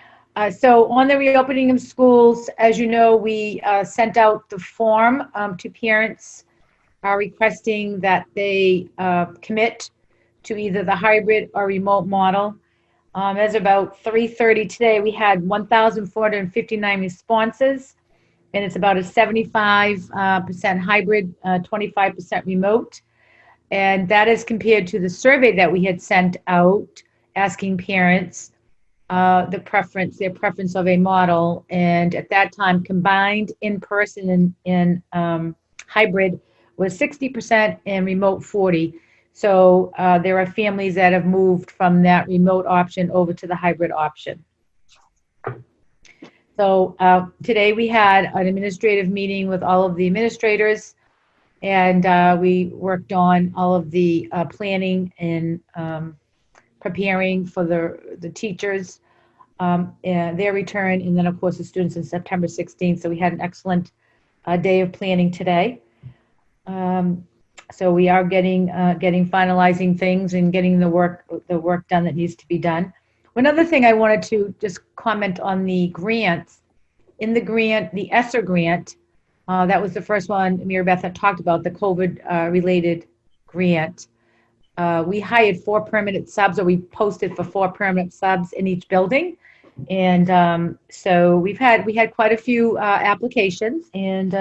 So on the reopening of schools, as you know, we sent out the form to parents requesting that they commit to either the hybrid or remote model. As about 3:30 today, we had 1,459 responses, and it's about a 75% hybrid, 25% remote. And that is compared to the survey that we had sent out asking parents their preference of a model. And at that time, combined in-person and hybrid was 60% and remote 40%. So there are families that have moved from that remote option over to the hybrid option. So today we had an administrative meeting with all of the administrators, and we worked on all of the planning and preparing for the teachers and their return, and then of course the students in September 16th. So we had an excellent day of planning today. So we are finalizing things and getting the work done that needs to be done. One other thing I wanted to just comment on the grants. In the grant, the ESSER grant, that was the first one Mary Beth had talked about, the COVID related grant. We hired 4 permanent subs, or we posted for 4 permanent subs in each building. And so we had quite a few applications. And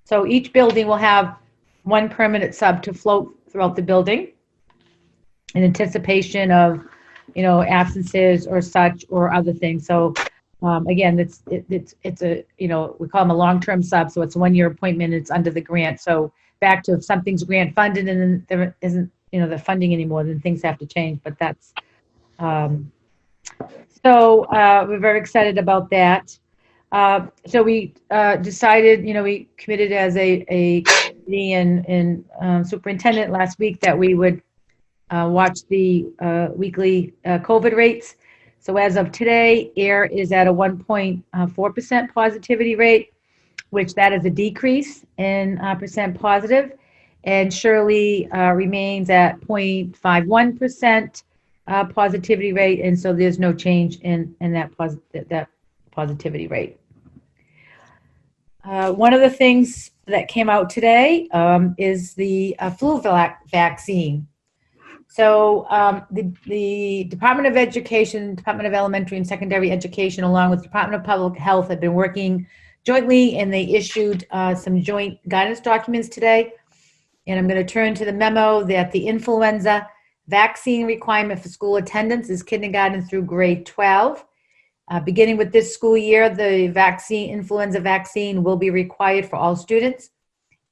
so each building will have 1 permanent sub to float throughout the building in anticipation of, absences or such or other things. So again, it's a, we call them a long-term sub. So it's a 1-year appointment. It's under the grant. So back to if something's grant funded and then there isn't, the funding anymore, then things have to change. But that's, so we're very excited about that. So we decided, we committed as a committee and superintendent last week that we would watch the weekly COVID rates. So as of today, air is at a 1.4% positivity rate, which that is a decrease in percent positive. And Shirley remains at 0.51% positivity rate. And so there's no change in that positivity rate. One of the things that came out today is the flu vaccine. So the Department of Education, Department of Elementary and Secondary Education, along with Department of Public Health, have been working jointly, and they issued some joint guidance documents today. And I'm going to turn to the memo that the influenza vaccine requirement for school attendance is kindergarten through grade 12. Beginning with this school year, the influenza vaccine will be required for all students.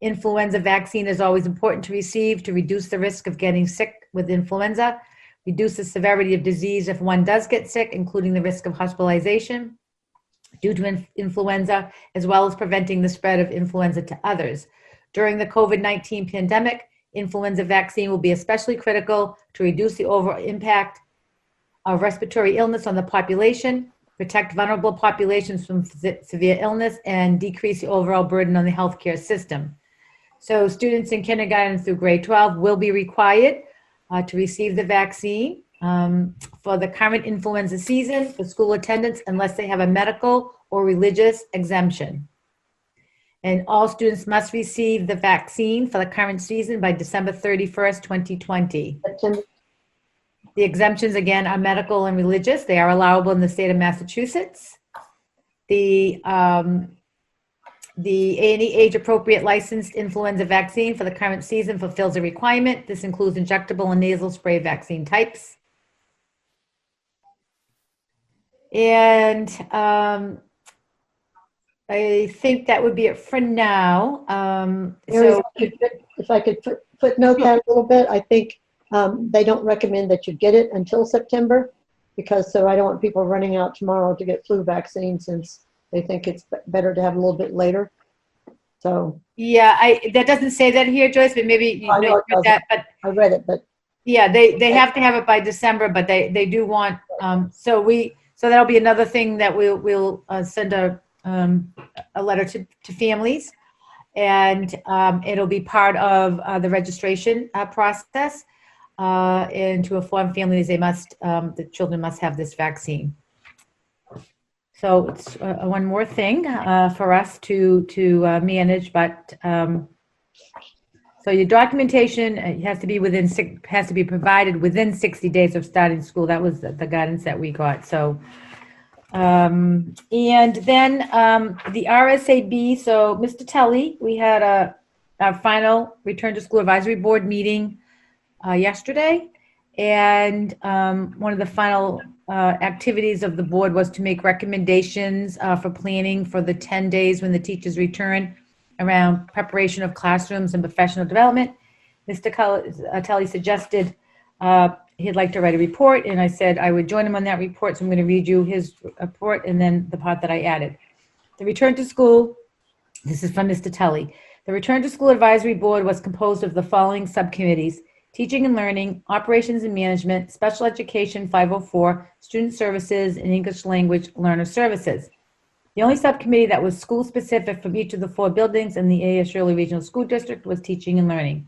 Influenza vaccine is always important to receive to reduce the risk of getting sick with influenza, reduce the severity of disease if one does get sick, including the risk of hospitalization due to influenza, as well as preventing the spread of influenza to others. During the COVID-19 pandemic, influenza vaccine will be especially critical to reduce the overall impact of respiratory illness on the population, protect vulnerable populations from severe illness, and decrease the overall burden on the healthcare system. So students in kindergarten through grade 12 will be required to receive the vaccine for the current influenza season for school attendance unless they have a medical or religious exemption. And all students must receive the vaccine for the current season by December 31st, 2020. September. The exemptions, again, are medical and religious. They are allowable in the state of Massachusetts. The any age-appropriate licensed influenza vaccine for the current season fulfills a requirement. This includes injectable and nasal spray vaccine types. And I think that would be it for now. Mary, if I could footnote that a little bit, I think they don't recommend that you get it until September, because so I don't want people running out tomorrow to get flu vaccine, since they think it's better to have a little bit later. So yeah, that doesn't say that here, Joyce, but maybe you I know it read that. But I read it, but yeah, they have to have it by December, but they do want so that'll be another thing that we'll send a letter to families, and it'll be part of the registration process, and to inform families the children must have this vaccine. So it's one more thing for us to manage, but so your documentation has to be provided within 60 days of starting school. That was the guidance that we got. So and then the RSAB. So Mr. Telly, we had our final return to school advisory board meeting yesterday, and one of the final activities of the board was to make recommendations for planning for the 10 days when the teachers return around preparation of classrooms and professional development. Mr. Telly suggested he'd like to write a report, and I said I would join him on that report, so I'm going to read you his report and then the part that I added. The return to school, this is from Mr. Telly. The return to school advisory board was composed of the following subcommittees: teaching and learning, operations and management, special education 504, student services, and English language learner services. The only subcommittee that was school specific from each of the 4 buildings in the A.S. Shirley Regional School District was teaching and learning.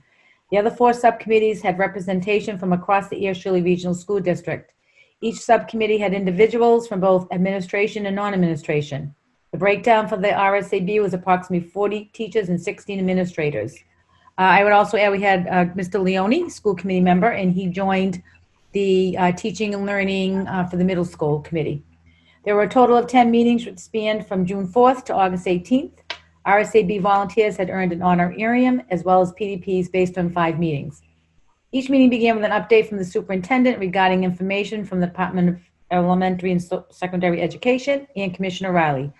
The other 4 subcommittees had representation from across the A.S. Shirley Regional School District. Each subcommittee had individuals from both administration and non-administration. The breakdown for the RSAB was approximately 40 teachers and 16 administrators. I would also add we had Mr. Leone, school committee member, and he joined the teaching and learning for the middle school committee. There were a total of 10 meetings which spanned from June 4th to August 18th. RSAB volunteers had earned an honorarium as well as PDPs based on 5 meetings. Each meeting began with an update from the superintendent regarding information from the Department of Elementary and Secondary Education and Commissioner Riley.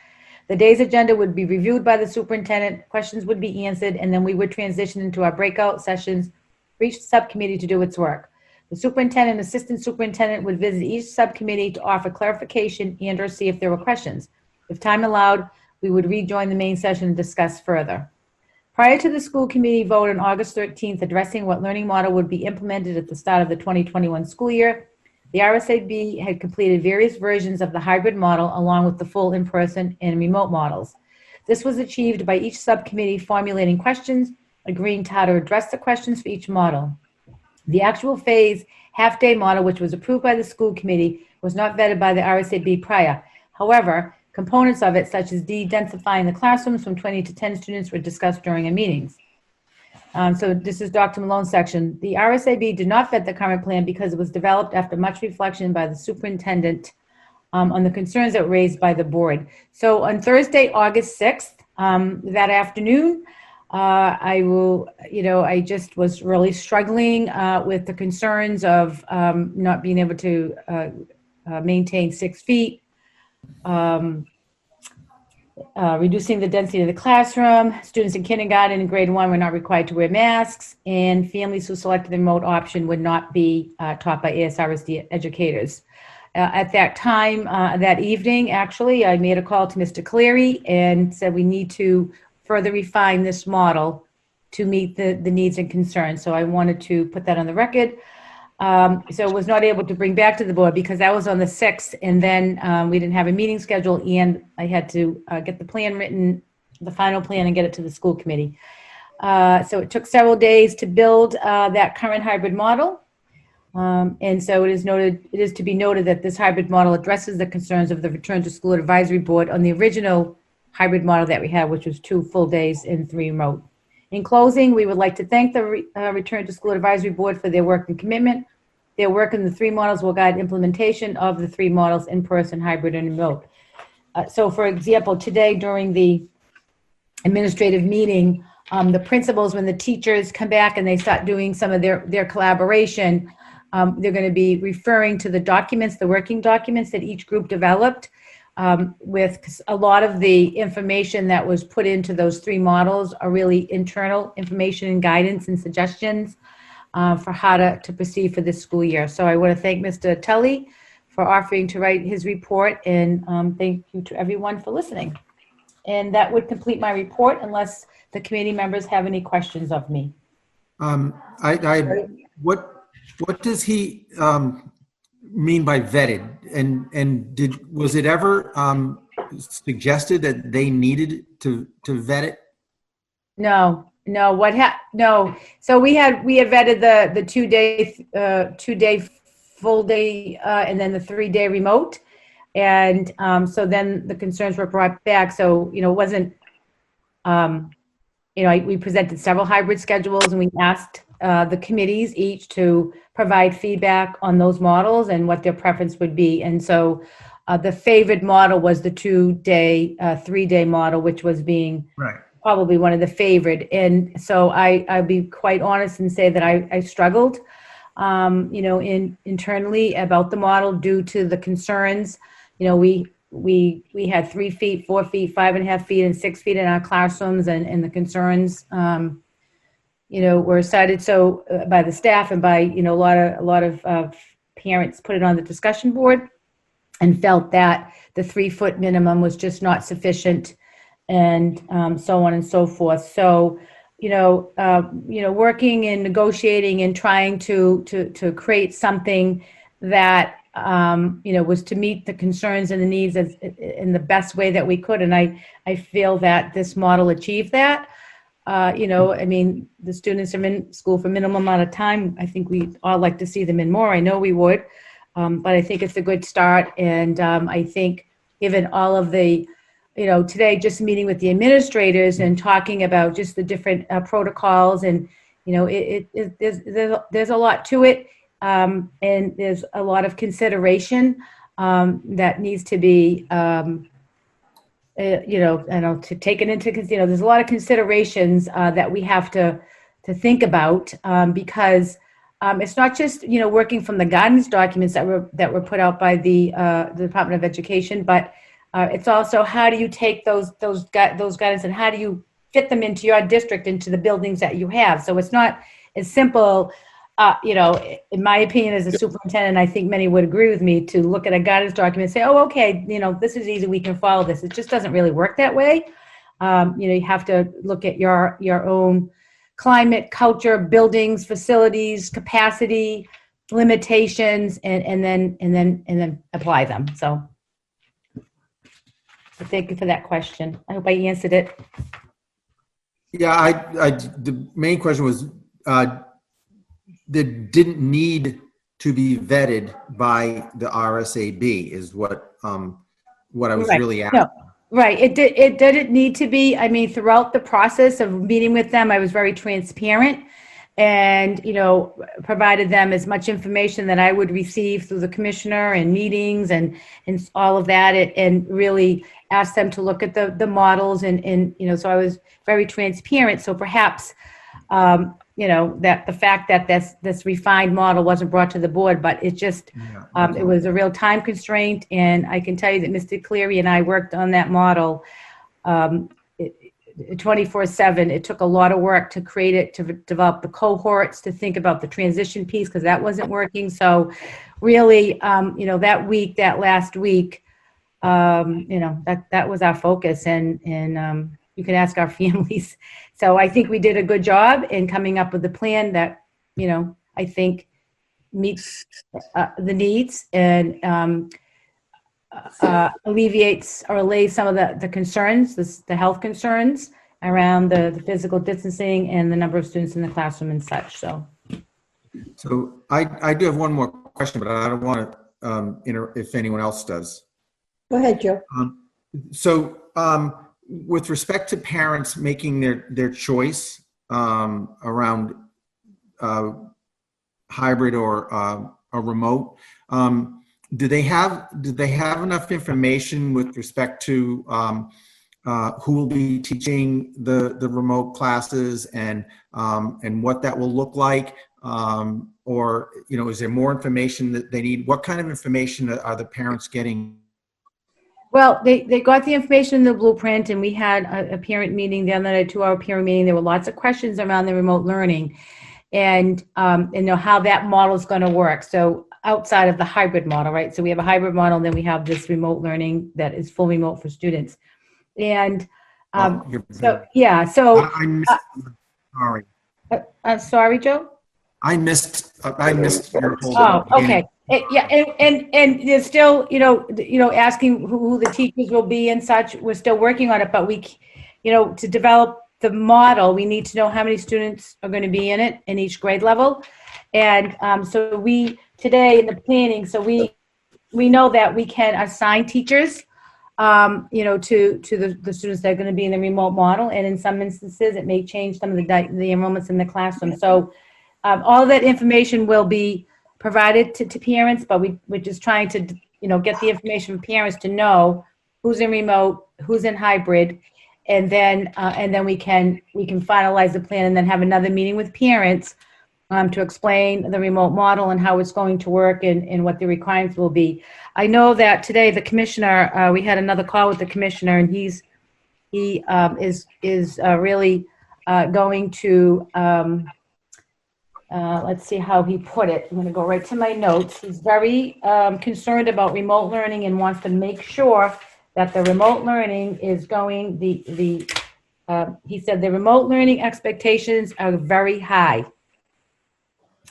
The day's agenda would be reviewed by the superintendent, questions would be answered, and then we would transition into our breakout sessions for each subcommittee to do its work. The superintendent and assistant superintendent would visit each subcommittee to offer clarification and or see if there were questions. If time allowed, we would rejoin the main session and discuss further. Prior to the school committee vote on August 13th addressing what learning model would be implemented at the start of the 2021 school year, the RSAB had completed various versions of the hybrid model along with the full in-person and remote models. This was achieved by each subcommittee formulating questions, agreeing to how to address the questions for each model. The actual phase half-day model, which was approved by the school committee, was not vetted by the RSAB prior. However, components of it, such as de-densifying the classrooms from 20 to 10 students, were discussed during our meetings. So this is Dr. Malone's section. The RSAB did not vet the current plan because it was developed after much reflection by the superintendent on the concerns that were raised by the board. So on Thursday, August 6th, that afternoon, I just was really struggling with the concerns of not being able to maintain 6 feet, reducing the density of the classroom. Students in kindergarten and grade 1 were not required to wear masks, and families who selected the remote option would not be taught by ASRSD educators. At that time, that evening, actually, I made a call to Mr. Cleary and said we need to further refine this model to meet the needs and concerns. So I wanted to put that on the record. So was not able to bring back to the board because that was on the 6th, and then we didn't have a meeting schedule, and I had to get the plan written, the final plan, and get it to the school committee. So it took several days to build that current hybrid model. And so it is to be noted that this hybrid model addresses the concerns of the Return to School Advisory Board on the original hybrid model that we had, which was 2 full days and 3 remote. In closing, we would like to thank the Return to School Advisory Board for their work and commitment. Their work in the 3 models will guide implementation of the 3 models: in-person, hybrid, and remote. So for example, today during the administrative meeting, the principals, when the teachers come back and they start doing some of their collaboration, they're going to be referring to the documents, the working documents that each group developed, with a lot of the information that was put into those 3 models are really internal information and guidance and suggestions for how to proceed for this school year. So I want to thank Mr. Tully for offering to write his report, and thank you to everyone for listening. And that would complete my report unless the committee members have any questions of me. What does he mean by vetted? And was it ever suggested that they needed to vet it? No. No. So we had vetted the 2-day full day and then the 3-day remote. And so then the concerns were brought back. So, it wasn't, we presented several hybrid schedules, and we asked the committees each to provide feedback on those models and what their preference would be. And so the favored model was the 2-day, 3-day model, which was being probably one of the favored. And so I'll be quite honest and say that I struggled, internally about the model due to the concerns. We had 3 feet, 4 feet, 5.5 feet, and 6 feet in our classrooms, and the concerns, were cited so by the staff and by a lot of parents put it on the discussion board and felt that the 3-foot minimum was just not sufficient, and so on and so forth. So, working and negotiating and trying to create something that was to meet the concerns and the needs in the best way that we could. And I feel that this model achieved that. The students are in school for minimum amount of time. I think we'd all like to see them in more. I know we would. But I think it's a good start. And I think given all of the, today just meeting with the administrators and talking about just the different protocols, and, there's a lot to it. And there's a lot of consideration that needs to be, to take it into, there's a lot of considerations that we have to think about, because it's not just, working from the guidance documents that were put out by the Department of Education, but it's also how do you take those guidance and how do you fit them into your district, into the buildings that you have. So it's not as simple. In my opinion, as a superintendent, I think many would agree with me, to look at a guidance document and say, oh, okay, this is easy, we can follow this. It just doesn't really work that way. You have to look at your own climate, culture, buildings, facilities, capacity, limitations, and then apply them. So thank you for that question. I hope I answered it. Yeah, the main question was, that didn't need to be vetted by the RSAB is what I was really asking. No, right. It didn't need to be. I mean, throughout the process of meeting with them, I was very transparent and, provided them as much information that I would receive through the commissioner and meetings and all of that, and really asked them to look at the models and so I was very transparent. So perhaps, that the fact that this refined model wasn't brought to the board, but it just, it was a real time constraint. And I can tell you that Mr. Cleary and I worked on that model 24/7. It took a lot of work to create it, to develop the cohorts, to think about the transition piece, because that wasn't working. So really, that last week, that was our focus. And you can ask our families. So I think we did a good job in coming up with a plan that, I think meets the needs and alleviates or allays some of the concerns, the health concerns around the physical distancing and the number of students in the classroom and such. So I do have one more question, but I don't want to if anyone else does. Go ahead, Joe. With respect to parents making their choice around hybrid or a remote, do they have enough information with respect to who will be teaching the remote classes and what that will look like? Or, is there more information that they need? What kind of information are the parents getting? Well, they got the information in the blueprint, and we had a parent meeting the other night, a 2-hour parent meeting. There were lots of questions around the remote learning and how that model is going to work. So outside of the hybrid model, right? So we have a hybrid model, and then we have this remote learning that is full remote for students. And I sorry. Sorry, Joe? I missed your whole Oh, beginning. okay. And there's still, asking who the teachers will be and such. We're still working on it, but we, to develop the model, we need to know how many students are going to be in it in each grade level. And so we today in the planning, so we know that we can assign teachers, to the students that are going to be in the remote model, and in some instances, it may change some of the enrollments in the classroom. So all that information will be provided to parents, but we're just trying to, get the information from parents to know who's in remote, who's in hybrid, and then we can finalize the plan and then have another meeting with parents to explain the remote model and how it's going to work and what the requirements will be. I know that today the commissioner, we had another call with the commissioner, and he is really going to. Let's see how he put it. I'm going to go right to my notes. He's very concerned about remote learning and wants to make sure that the remote learning is going, he said the remote learning expectations are very high.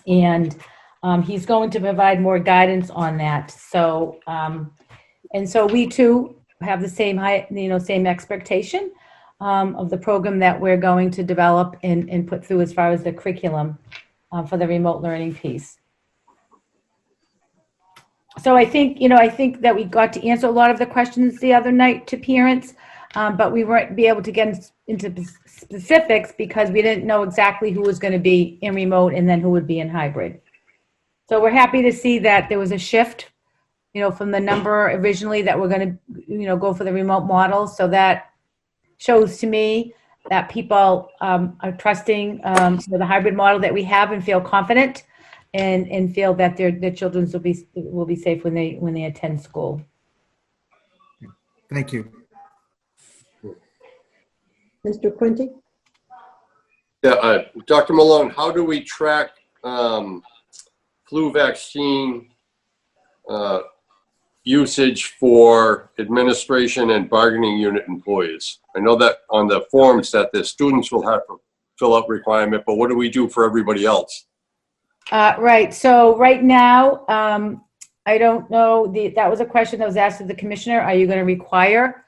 And he's going to provide more guidance on that. So, and so we too have the same same expectation of the program that we're going to develop and put through as far as the curriculum for the remote learning piece. So I think that we got to answer a lot of the questions the other night to parents, but we weren't be able to get into specifics because we didn't know exactly who was going to be in remote and then who would be in hybrid. So we're happy to see that there was a shift, from the number originally that we're going to, go for the remote model. So that shows to me that people are trusting the hybrid model that we have and feel confident and feel that their children will be safe when they attend school. Thank you. Mr. Quinty? Yeah, Dr. Malone, how do we track flu vaccine usage for administration and bargaining unit employees? I know that on the forms that the students will have to fill out requirement, but what do we do for everybody else? Right. So right now, I don't know. That was a question that was asked of the commissioner. Are you going to require,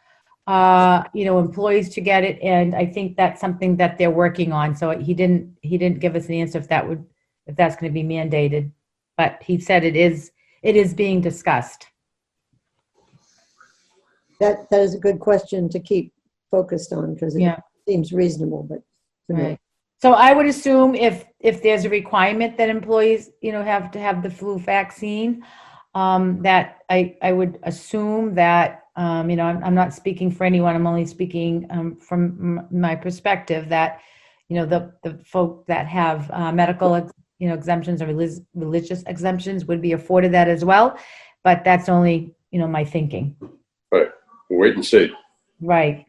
employees to get it? And I think that's something that they're working on. So he didn't give us an answer if that's going to be mandated, but he said it is being discussed. That is a good question to keep focused on because it seems reasonable, but right. So I would assume if there's a requirement that employees, have to have the flu vaccine, that I would assume that, I'm not speaking for anyone. I'm only speaking from my perspective that, the folk that have medical, exemptions or religious exemptions would be afforded that as well. But that's only, my thinking. Right. We'll wait and see. Right.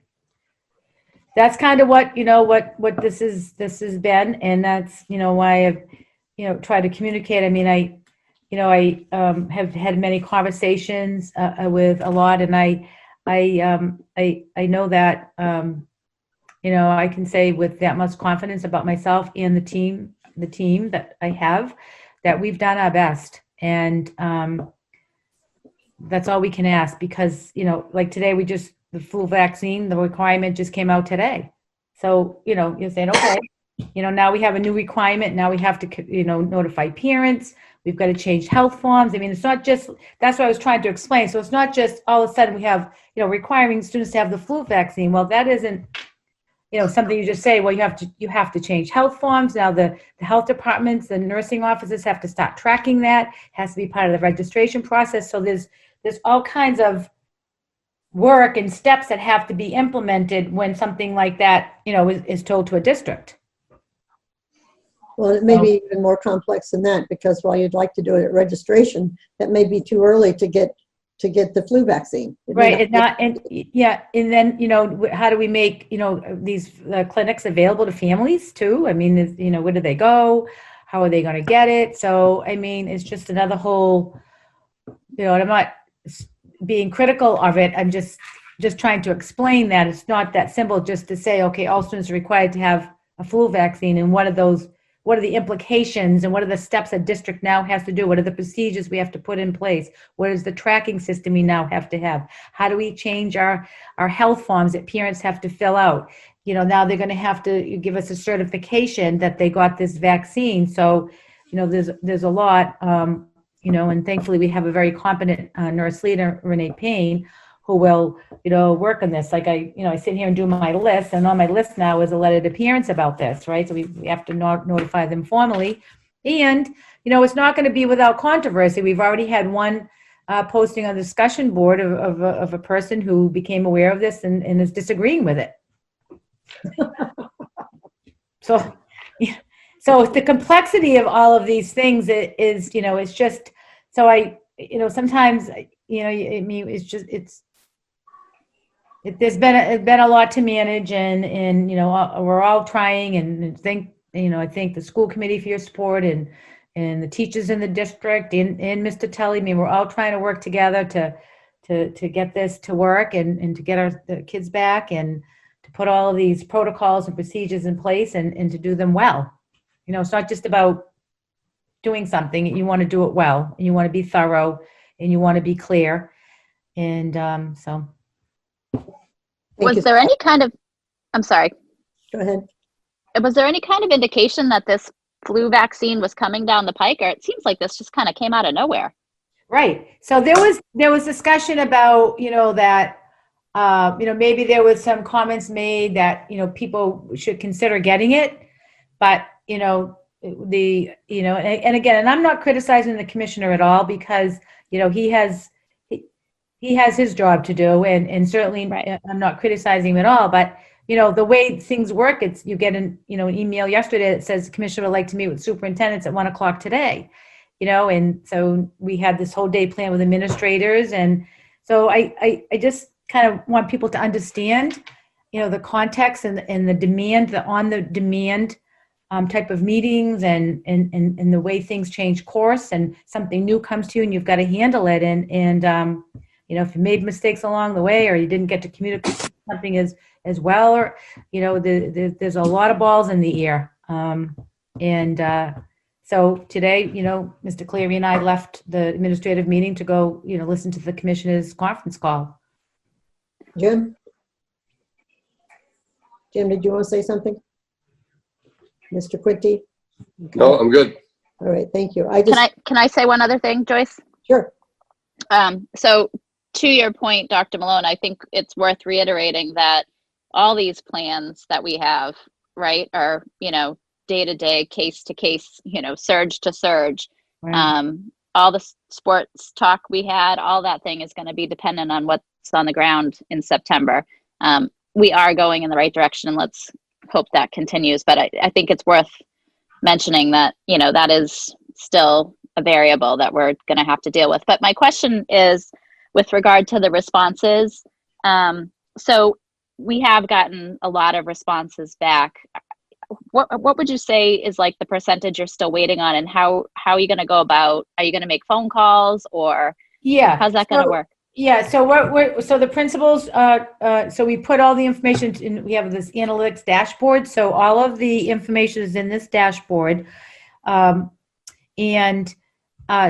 That's kind of what this has been, and that's why I've tried to communicate. I mean, I have had many conversations with a lot, and I know that I can say with that much confidence about myself and the team that I have, that we've done our best. And that's all we can ask because, like today, the flu vaccine, the requirement just came out today. So, you're saying, okay, now we have a new requirement. Now we have to, notify parents. We've got to change health forms. I mean, it's not just, that's what I was trying to explain. So it's not just all of a sudden we have, requiring students to have the flu vaccine. Well, that isn't, something you just say, well, you have to change health forms. Now the health departments, the nursing offices have to start tracking that. It has to be part of the registration process. So there's all kinds of work and steps that have to be implemented when something like that, is told to a district. Well, it may be even more complex than that, because while you'd like to do it at registration, that may be too early to get the flu vaccine. Right, and then, how do we make, these clinics available to families too? I mean, where do they go? How are they going to get it? So, I mean, it's just another whole, and I'm not being critical of it. I'm just trying to explain that it's not that simple just to say, okay, all students are required to have a flu vaccine, and what are the implications and what are the steps a district now has to do? What are the procedures we have to put in place? What is the tracking system we now have to have? How do we change our health forms that parents have to fill out? Now they're going to have to give us a certification that they got this vaccine. So, there's a lot, and thankfully we have a very competent nurse leader, Renee Payne, who will, work on this. Like I sit here and do my list, and on my list now is a letter to parents about this, right? So we have to notify them formally. And, it's not going to be without controversy. We've already had one posting on the discussion board of a person who became aware of this and is disagreeing with it. So the complexity of all of these things is, it's just, so sometimes, there's been a lot to manage, and we're all trying, and I thank the school committee for your support, and the teachers in the district, and Mr. Tully. I mean, we're all trying to work together to get this to work, and to get the kids back, and to put all of these protocols and procedures in place, and to do them well. It's not just about doing something. You want to do it well, and you want to be thorough, and you want to be clear, and so. Was there any kind of, I'm sorry. Go ahead. Was there any kind of indication that this flu vaccine was coming down the pike, or it seems like this just kind of came out of nowhere? Right. So there was discussion about, that, maybe there was some comments made that, people should consider getting it, but, and again, and I'm not criticizing the commissioner at all, because, he has his job to do, and certainly right. I'm not criticizing him at all, but the way things work, it's you get an email yesterday that says the commissioner would like to meet with superintendents at 1:00 today, and so we had this whole day planned with administrators, and so I just kind of want people to understand, the context and the demand, the on the demand type of meetings, and the way things change course, and something new comes to you and you've got to handle it, and if you made mistakes along the way, or you didn't get to communicate something as well, or, there's a lot of balls in the air. So today, Mr. Cleary and I left the administrative meeting to go, listen to the commissioner's conference call. Jim, did you want to say something? Mr. Quinty? Okay. No, I'm good. All right, thank you. Can I say one other thing, Joyce? Sure. So to your point, Dr. Malone, I think it's worth reiterating that all these plans that we have, right, are, day to day, case to case, surge to surge. Right. All the sports talk we had, all that thing is going to be dependent on what's on the ground in September. We are going in the right direction, and let's hope that continues. But I think it's worth mentioning that, that is still a variable that we're going to have to deal with. But my question is with regard to the responses. So we have gotten a lot of responses back. What would you say is like the percentage you're still waiting on, and how are you going to go about? Are you going to make phone calls, or yeah, how's that going to work? Yeah, so so the principals, so we put all the information in, we have this analytics dashboard, so all of the information is in this dashboard. And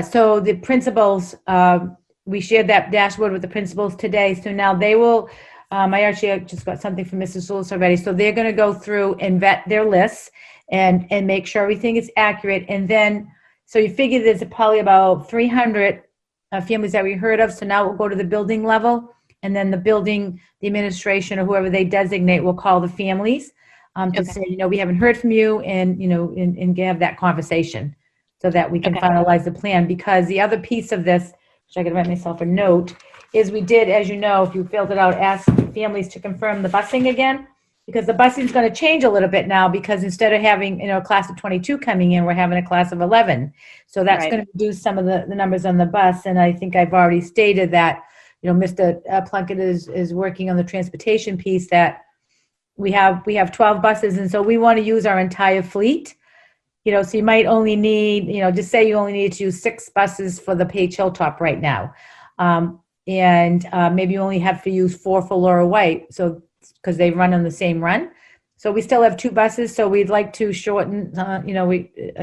so the principals, we shared that dashboard with the principals today, so now they will, I actually just got something from Mrs. Lewis already, so they're gonna go through and vet their lists and make sure everything is accurate, and then, so you figure there's probably about 300 families that we heard of, so now we'll go to the building level, and then the administration or whoever they designate will call the families to say, we haven't heard from you, and, and have that conversation so that we can finalize the plan. Because the other piece of this, which I gotta write myself a note, is we did, as you know, if you filled it out, ask families to confirm the busing again, because the busing is going to change a little bit now, because instead of having, a class of 22 coming in, we're having a class of 11. So that's going to reduce some of the numbers on the bus. And I think I've already stated that, Mr. Plunkett is working on the transportation piece, that we have 12 buses. And so we want to use our entire fleet, so you might only need, just say you only need to use 6 buses for the Page Hilltop right now. And maybe you only have to use 4 for Laura White. So, because they run on the same run. So we still have 2 buses, so we'd like to shorten,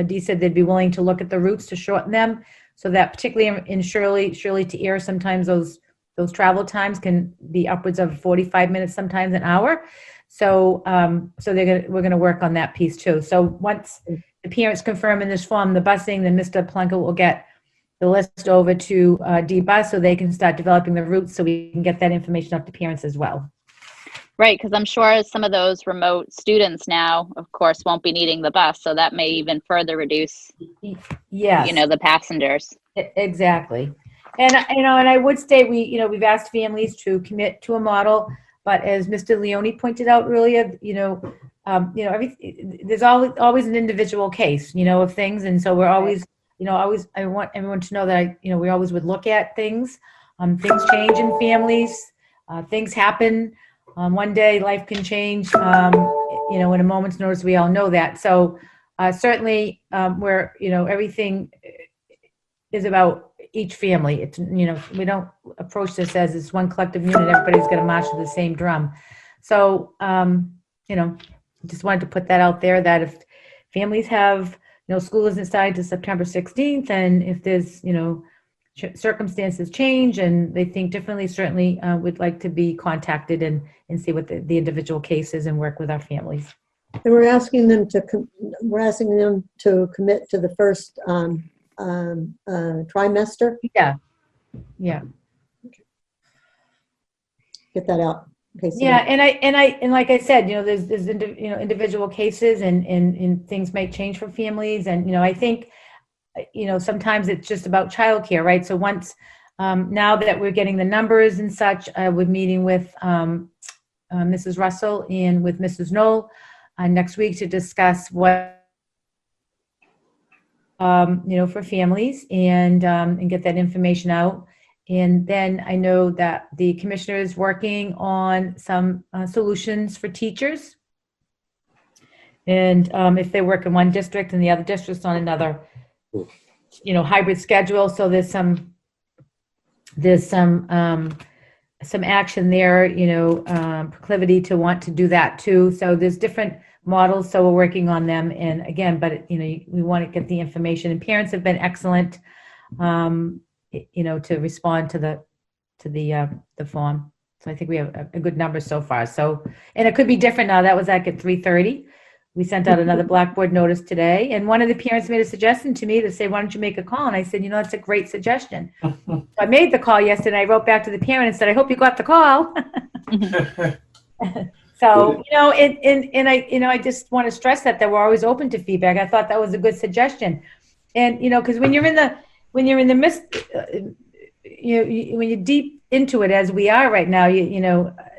Dee said they'd be willing to look at the routes to shorten them, so that particularly in Shirley to Air, sometimes those travel times can be upwards of 45 minutes, sometimes an hour. So we're gonna work on that piece too. So once the parents confirm in this form the busing, then Mr. Plunkett will get the list over to D-Bus so they can start developing the routes, so we can get that information up to parents as well. Right, because I'm sure some of those remote students now, of course, won't be needing the bus, so that may even further reduce, Yes. the passengers. Exactly. And, and I would say we've asked families to commit to a model, but as Mr. Leone pointed out earlier, there's always an individual case, of things. And so we're always, I want everyone to know that, we always would look at things. Things change in families, things happen. One day life can change, in a moment's notice. We all know that. So certainly where, everything is about each family. It's, we don't approach this as it's one collective unit. Everybody's going to march to the same drum. So, just wanted to put that out there, that if families have, school isn't starting to September 16th, and if there's, circumstances change and they think differently, certainly would like to be contacted and see what the individual case is and work with our families. And we're asking them to commit to the first trimester. Yeah. Get that out. Okay, so Yeah, and like I said, there's individual cases and things may change for families, and I think sometimes it's just about childcare, right? So once now that we're getting the numbers and such, we're meeting with Mrs. Russell and with Mrs. Knoll next week to discuss what for families and get that information out. And then I know that the commissioner is working on some solutions for teachers. And if they work in one district and the other district's on another, hybrid schedule. So there's some action there, proclivity to want to do that too. So there's different models. So we're working on them. And again, but we want to get the information, and parents have been excellent, to respond to the form. So I think we have a good number so far. So, and it could be different now. That was like at 3:30. We sent out another Blackboard notice today, and one of the parents made a suggestion to me to say, why don't you make a call? And I said, that's a great suggestion. So I made the call yesterday. I wrote back to the parent and said, I hope you got the call. So, I just want to stress that we're always open to feedback. I thought that was a good suggestion. And, because when you're in the midst, when you're deep into it, as we are right now,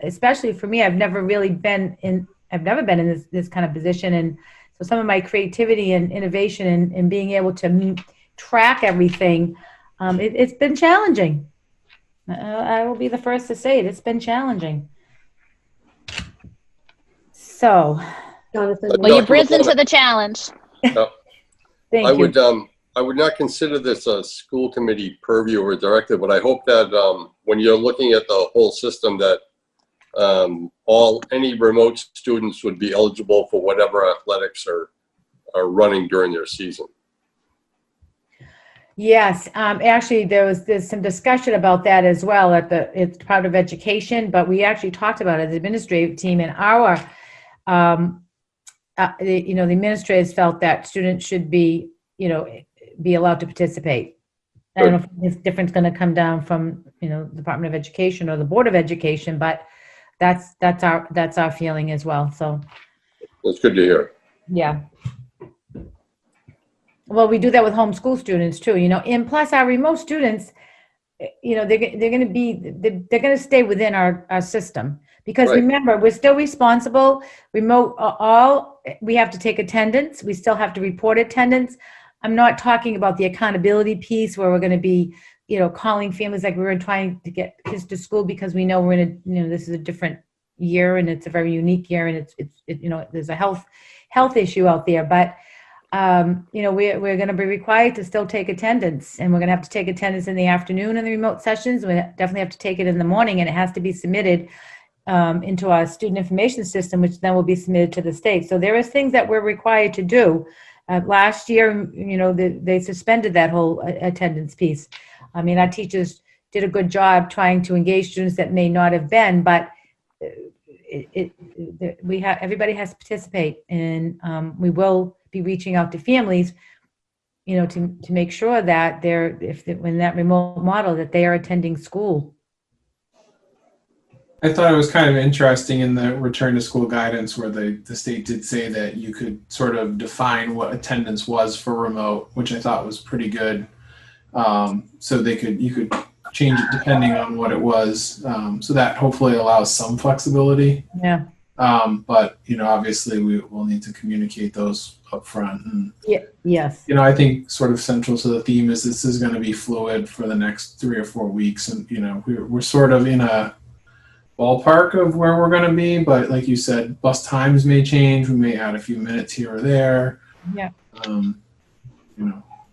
especially for me, I've never been in this kind of position. And so some of my creativity and innovation and being able to track everything, it's been challenging. I will be the first to say it. It's been challenging. So, Jonathan, Well, you've risen to the challenge. thank you. I would not consider this a school committee purview or directive, but I hope that when you're looking at the whole system, that any remote students would be eligible for whatever athletics are running during their season. Yes, actually, there's some discussion about that as well at the Department of Education, but we actually talked about it, the administrative team, and our, the administrators felt that students should be allowed to participate. I don't know if this difference going to come down from, the Department of Education or the Board of Education, but that's our feeling as well. So That's good to hear. yeah. Well, we do that with homeschool students too, and plus our remote students, they're going to stay within our system, because Right. remember, we're still responsible. Remote, we have to take attendance. We still have to report attendance. I'm not talking about the accountability piece where we're going to be, calling families like we were trying to get kids to school, because we know we're in this is a different year and it's a very unique year, and it's there's a health issue out there, but we're going to be required to still take attendance, and we're going to have to take attendance in the afternoon in the remote sessions. We definitely have to take it in the morning, and it has to be submitted into our student information system, which then will be submitted to the state. So there is things that we're required to do. Last year, they suspended that whole attendance piece. I mean, our teachers did a good job trying to engage students that may not have been, but everybody has to participate, and we will be reaching out to families, to make sure that when that remote model, that they are attending school. I thought it was kind of interesting in the return to school guidance where the state did say that you could sort of define what attendance was for remote, which I thought was pretty good. So you could change it depending on what it was. So that hopefully allows some flexibility. Yeah. But obviously we will need to communicate those up front. And, yes. I think sort of central to the theme is this is going to be fluid for the next 3 or 4 weeks. And, we're sort of in a ballpark of where we're going to be, but like you said, bus times may change. We may add a few minutes here or there. Yeah.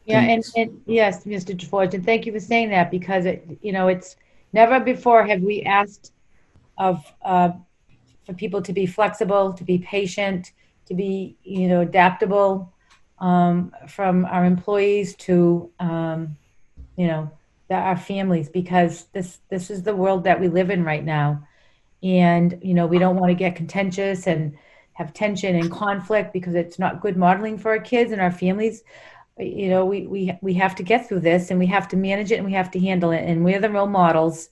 Yeah, and yes, Mr. DeForge, and thank you for saying that, because it's never before have we asked for people to be flexible, to be patient, to be adaptable, from our employees to our families, because this is the world that we live in right now. And, we don't want to get contentious and have tension and conflict, because it's not good modeling for our kids and our families. We have to get through this, and we have to manage it, and we have to handle it. And we're the role models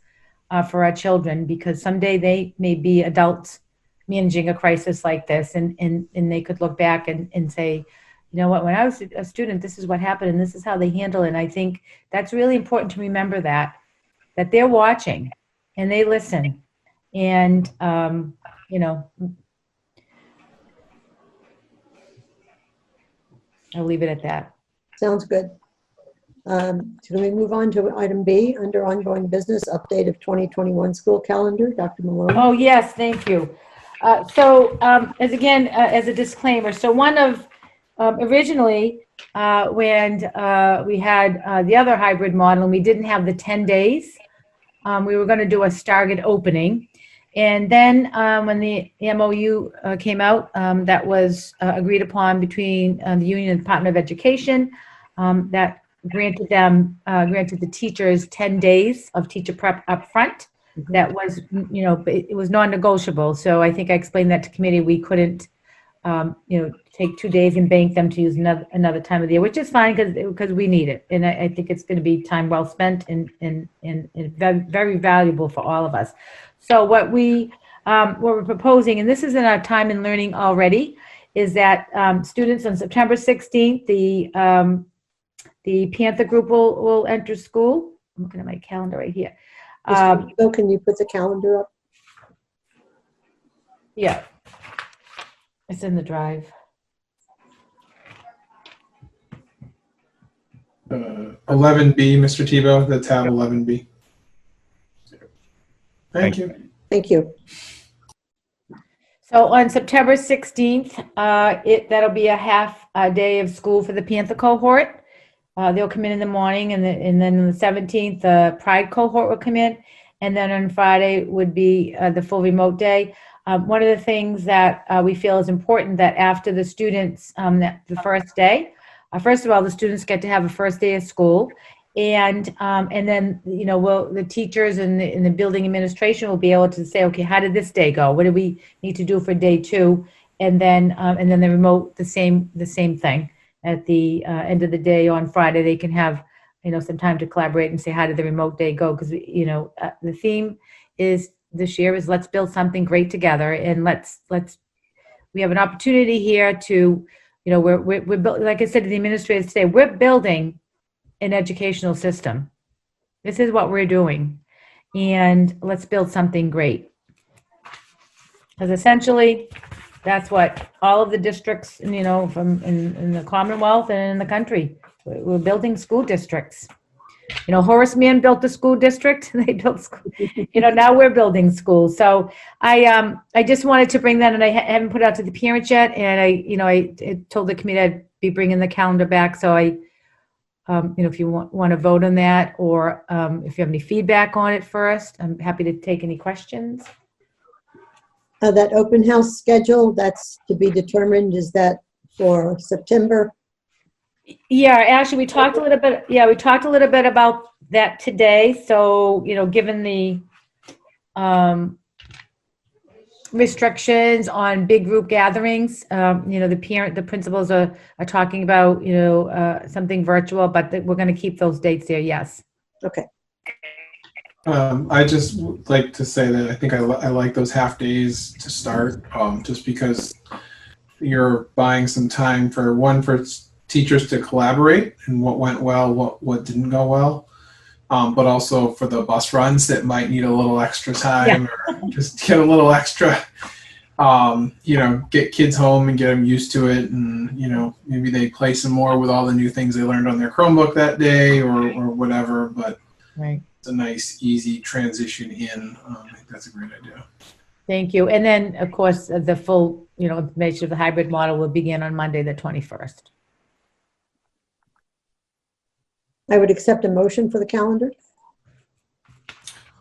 for our children, because someday they may be adults managing a crisis like this. And they could look back and say, you know what, when I was a student, this is what happened, and this is how they handle it. And I think that's really important to remember, that they're watching and they listen. And, I'll leave it at that. Sounds good. So can we move on to item B, under ongoing business, update of 2021 school calendar? Dr. Malone? Oh, yes, thank you. As a disclaimer, so one of, originally, when we had the other hybrid model and we didn't have the 10 days, we were going to do a staggered opening. And then when the MOU came out, that was agreed upon between the union and the Department of Education, that granted the teachers 10 days of teacher prep up front. That was, it was non-negotiable. So I think I explained that to committee. We couldn't, take 2 days and bank them to use another time of the year, which is fine because we need it. And I think it's going to be time well spent and very, very valuable for all of us. So what we're proposing, and this is in our time and learning already, is that students on September 16th, the Panther group will enter school. I'm looking at my calendar right here. Bill, can you put the calendar up? Yeah, it's in the drive. 11B, Mr. Tebow, the tab 11B. Thank you. Thank you. So on September 16th, that'll be a half a day of school for the Panther cohort. They'll come in the morning, and then on the 17th, the Pride cohort will come in. and then on Friday would be the full remote day. One of the things that we feel is important that after the students, the first day, first of all, the students get to have a first day of school. And then, the teachers and the building administration will be able to say, okay, how did this day go? What do we need to do for day 2? And then the remote, the same thing. At the end of the day on Friday, they can have, some time to collaborate and say, how did the remote day go? Because, the theme is this year is let's build something great together, and we have an opportunity here to, we're like I said to the administrators today, we're building an educational system. This is what we're doing, and let's build something great. Because essentially, that's what all of the districts, from in the Commonwealth and in the country, we're building school districts. Horace Mann built a school district. They built school. Now we're building schools. So I just wanted to bring that, and I haven't put it out to the parents yet. And I told the committee I'd be bringing the calendar back. So if you want to vote on that, or if you have any feedback on it first, I'm happy to take any questions. That open house schedule, that's to be determined. Is that for September? Yeah, actually, we talked a little bit. Yeah, we talked a little bit about that today. So, given the restrictions on big group gatherings, the principals are talking about, something virtual, but we're going to keep those dates there. Yes. Okay. I just would like to say that I think I like those half days to start, just because you're buying some time for teachers to collaborate and what went well, what didn't go well, but also for the bus runs that might need a little extra time, or just get a little extra, get kids home and get them used to it, and maybe they play some more with all the new things they learned on their Chromebook that day, or whatever. But right. It's a nice, easy transition in. I think that's a great idea. Thank you. And then, of course, the full, information of the hybrid model will begin on Monday, the 21st. I would accept a motion for the calendar.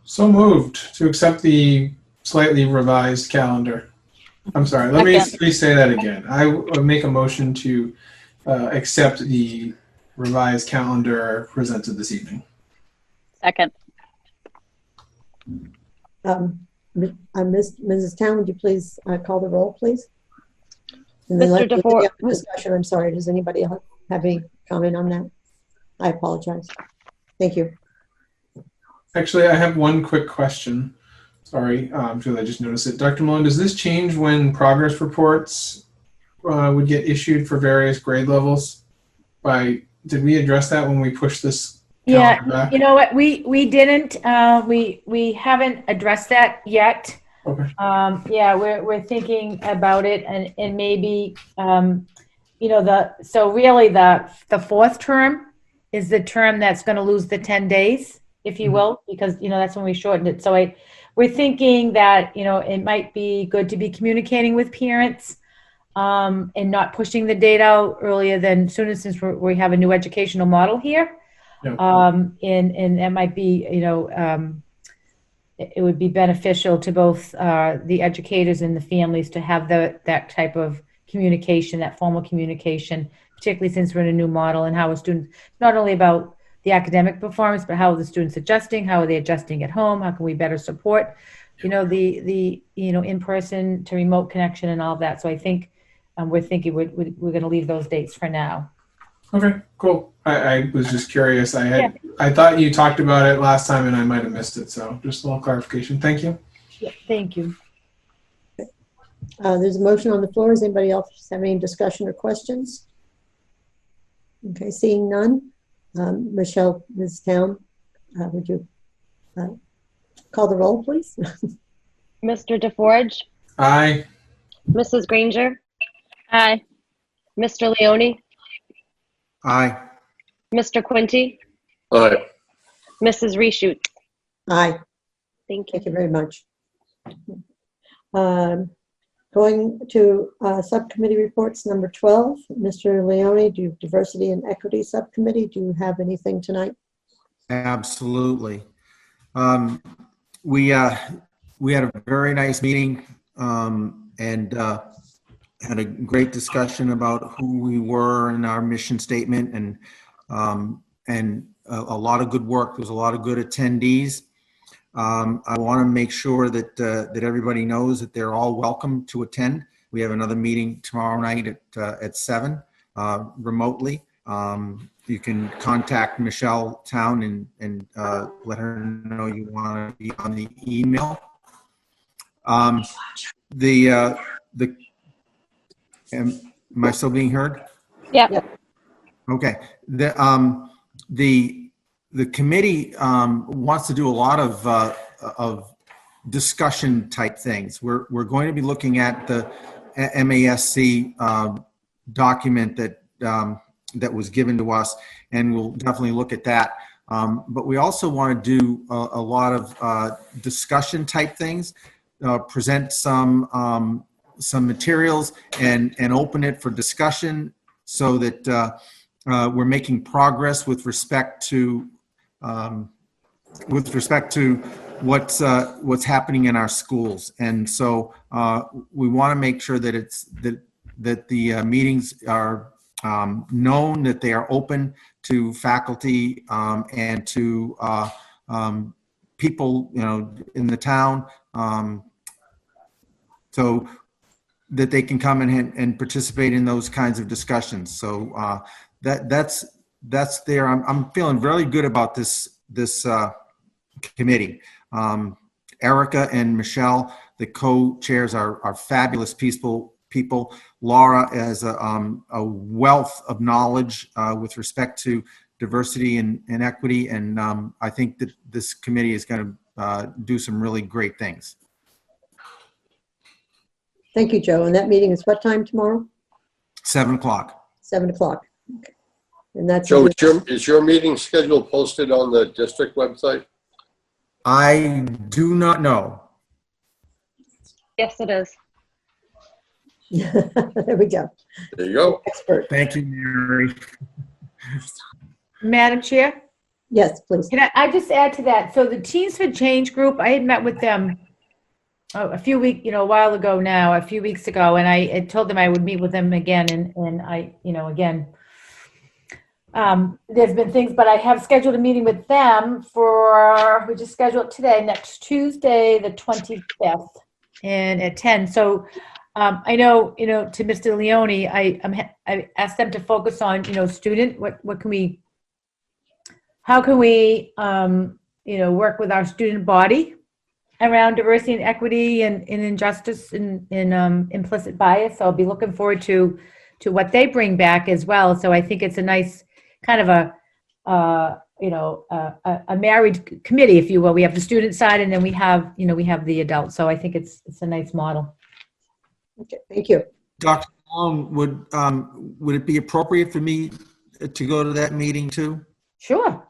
So moved to accept the slightly revised calendar. I'm sorry, let me say that again. I would make a motion to accept the revised calendar presented this evening. Second. Mrs. Town, would you please call the roll, please? And then Mr. DeFore. Discussion. I'm sorry. Does anybody have any comment on that? I apologize. Thank you. Actually, I have one quick question. Sorry, because I just noticed it. Dr. Malone, does this change when progress reports would get issued for various grade levels? Did we address that when we pushed this? Yeah, back? you know what? We didn't. We haven't addressed that yet. Okay. Yeah, we're thinking about it, and maybe so really the fourth term is the term that's going to lose the 10 days, if you will, because that's when we shortened it. So we're thinking that it might be good to be communicating with parents and not pushing the date out earlier than sooner, since we have a new educational model here. Yeah. And that might be, it would be beneficial to both the educators and the families to have that type of communication, that formal communication, particularly since we're in a new model, and how a student, not only about the academic performance, but how are the students adjusting, how are they adjusting at home, how can we better support, the in-person to remote connection and all of that. So I think we're thinking we're going to leave those dates for now. Okay, cool. I was just curious. I thought you talked about it last time and I might have missed it. So just a little clarification. Thank you. Yeah, thank you. There's a motion on the floor. Does anybody else have any discussion or questions? Okay, seeing none. Michelle, Ms. Town, would you call the roll, please? Mr. DeForge, Aye. Mrs. Granger, Aye. Mr. Leone, Aye. Mr. Quinty, Aye. Mrs. Reshoots. Aye. Thank you. Thank you very much. Going to subcommittee reports, number 12. Mr. Leone, Diversity and Equity Subcommittee, do you have anything tonight? Absolutely. we had a very nice meeting, and had a great discussion about who we were and our mission statement, and a lot of good work. There was a lot of good attendees. I want to make sure that everybody knows that they're all welcome to attend. We have another meeting tomorrow night at 7 remotely. You can contact Michelle Town and let her know you want to be on the email. Am I still being heard? Yeah. Okay. The committee wants to do a lot of discussion type things. We're going to be looking at the MASC document that was given to us, and we'll definitely look at that. But we also want to do a lot of discussion type things, present some materials and open it for discussion, so that we're making progress with respect to what's happening in our schools. And so we want to make sure that that the meetings are known, that they are open to faculty and to people, in the town, so that they can come and participate in those kinds of discussions. So that's there. I'm feeling really good about this committee. Erica and Michelle, the co-chairs, are fabulous people. Laura has a wealth of knowledge with respect to diversity and equity, and I think that this committee is going to do some really great things. Thank you, Joe. And that meeting is what time tomorrow? 7 o'clock. 7 o'clock. Okay. And that's Joe, is your meeting schedule posted on the district website? I do not know. Yes, it is. There we go. There you go. Expert. Thank you, Mary. Madam Chair, Yes, please. can I just add to that? So the Teens for Change group, I had met with them a few weeks, a while ago now, a few weeks ago, and I had told them I would meet with them again, and I, again, there's been things, but I have scheduled a meeting with them we just scheduled today, next Tuesday, the 25th, and at 10. So I know, to Mr. Leone, I asked them to focus on, student, how can we, work with our student body around diversity and equity and injustice and implicit bias. So I'll be looking forward to what they bring back as well. So I think it's a nice kind of a married committee, if you will. We have the student side, and then we have the adults. So I think it's a nice model. Okay, thank you. Dr. Long, would it be appropriate for me to go to that meeting too? Sure,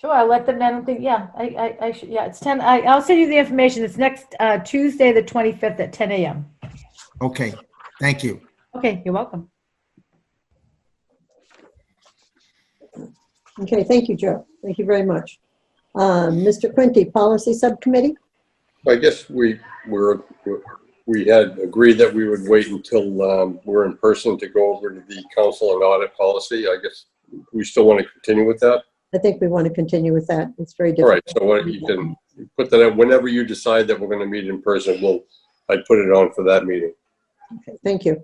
I'll let them know. I should, it's 10. I'll send you the information. It's next Tuesday, the 25th at 10 a.m. Okay, thank you. Okay, you're welcome. Okay, thank you, Joe. Thank you very much. Mr. Quinty, Policy Subcommittee? I guess we had agreed that we would wait until we're in person to go over to the council and audit policy. I guess we still want to continue with that. I think we want to continue with that. It's very All difficult. right, so what you can put that out whenever you decide that we're going to meet in person. I'd put it on for that meeting. Okay, thank you.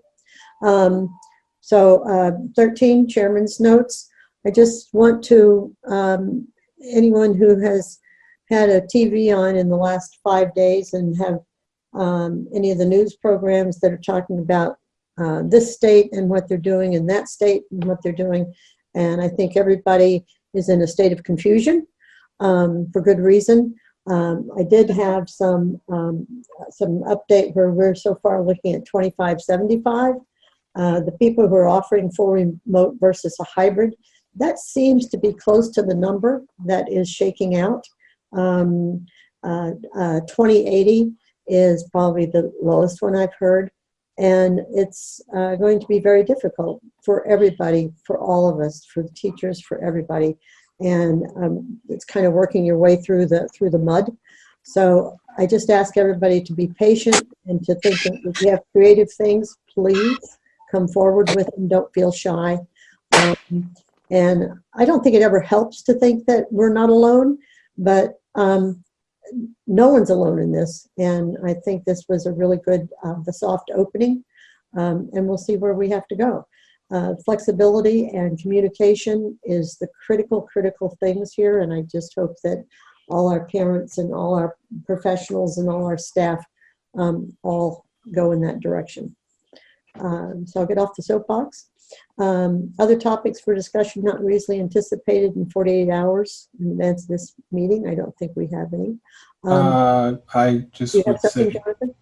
13, Chairman's Notes. I just want to, anyone who has had a TV on in the last 5 days and have any of the news programs that are talking about this state and what they're doing in that state and what they're doing. And I think everybody is in a state of confusion for good reason. I did have some update where we're so far looking at 2575. The people who are offering full remote versus a hybrid, that seems to be close to the number that is shaking out. 2080 is probably the lowest one I've heard. And it's going to be very difficult for everybody, for all of us, for the teachers, for everybody. And it's kind of working your way through the mud. So I just ask everybody to be patient and to think that if you have creative things, please come forward with them. Don't feel shy. And I don't think it ever helps to think that we're not alone, but no one's alone in this. And I think this was a really good, the soft opening, and we'll see where we have to go. Flexibility and communication is the critical things here. And I just hope that all our parents and all our professionals and all our staff all go in that direction. So I'll get off the soapbox. Other topics for discussion not reasonably anticipated in 48 hours in advance of this meeting. I don't think we have any. I just Do you have would something, say, Jonathan?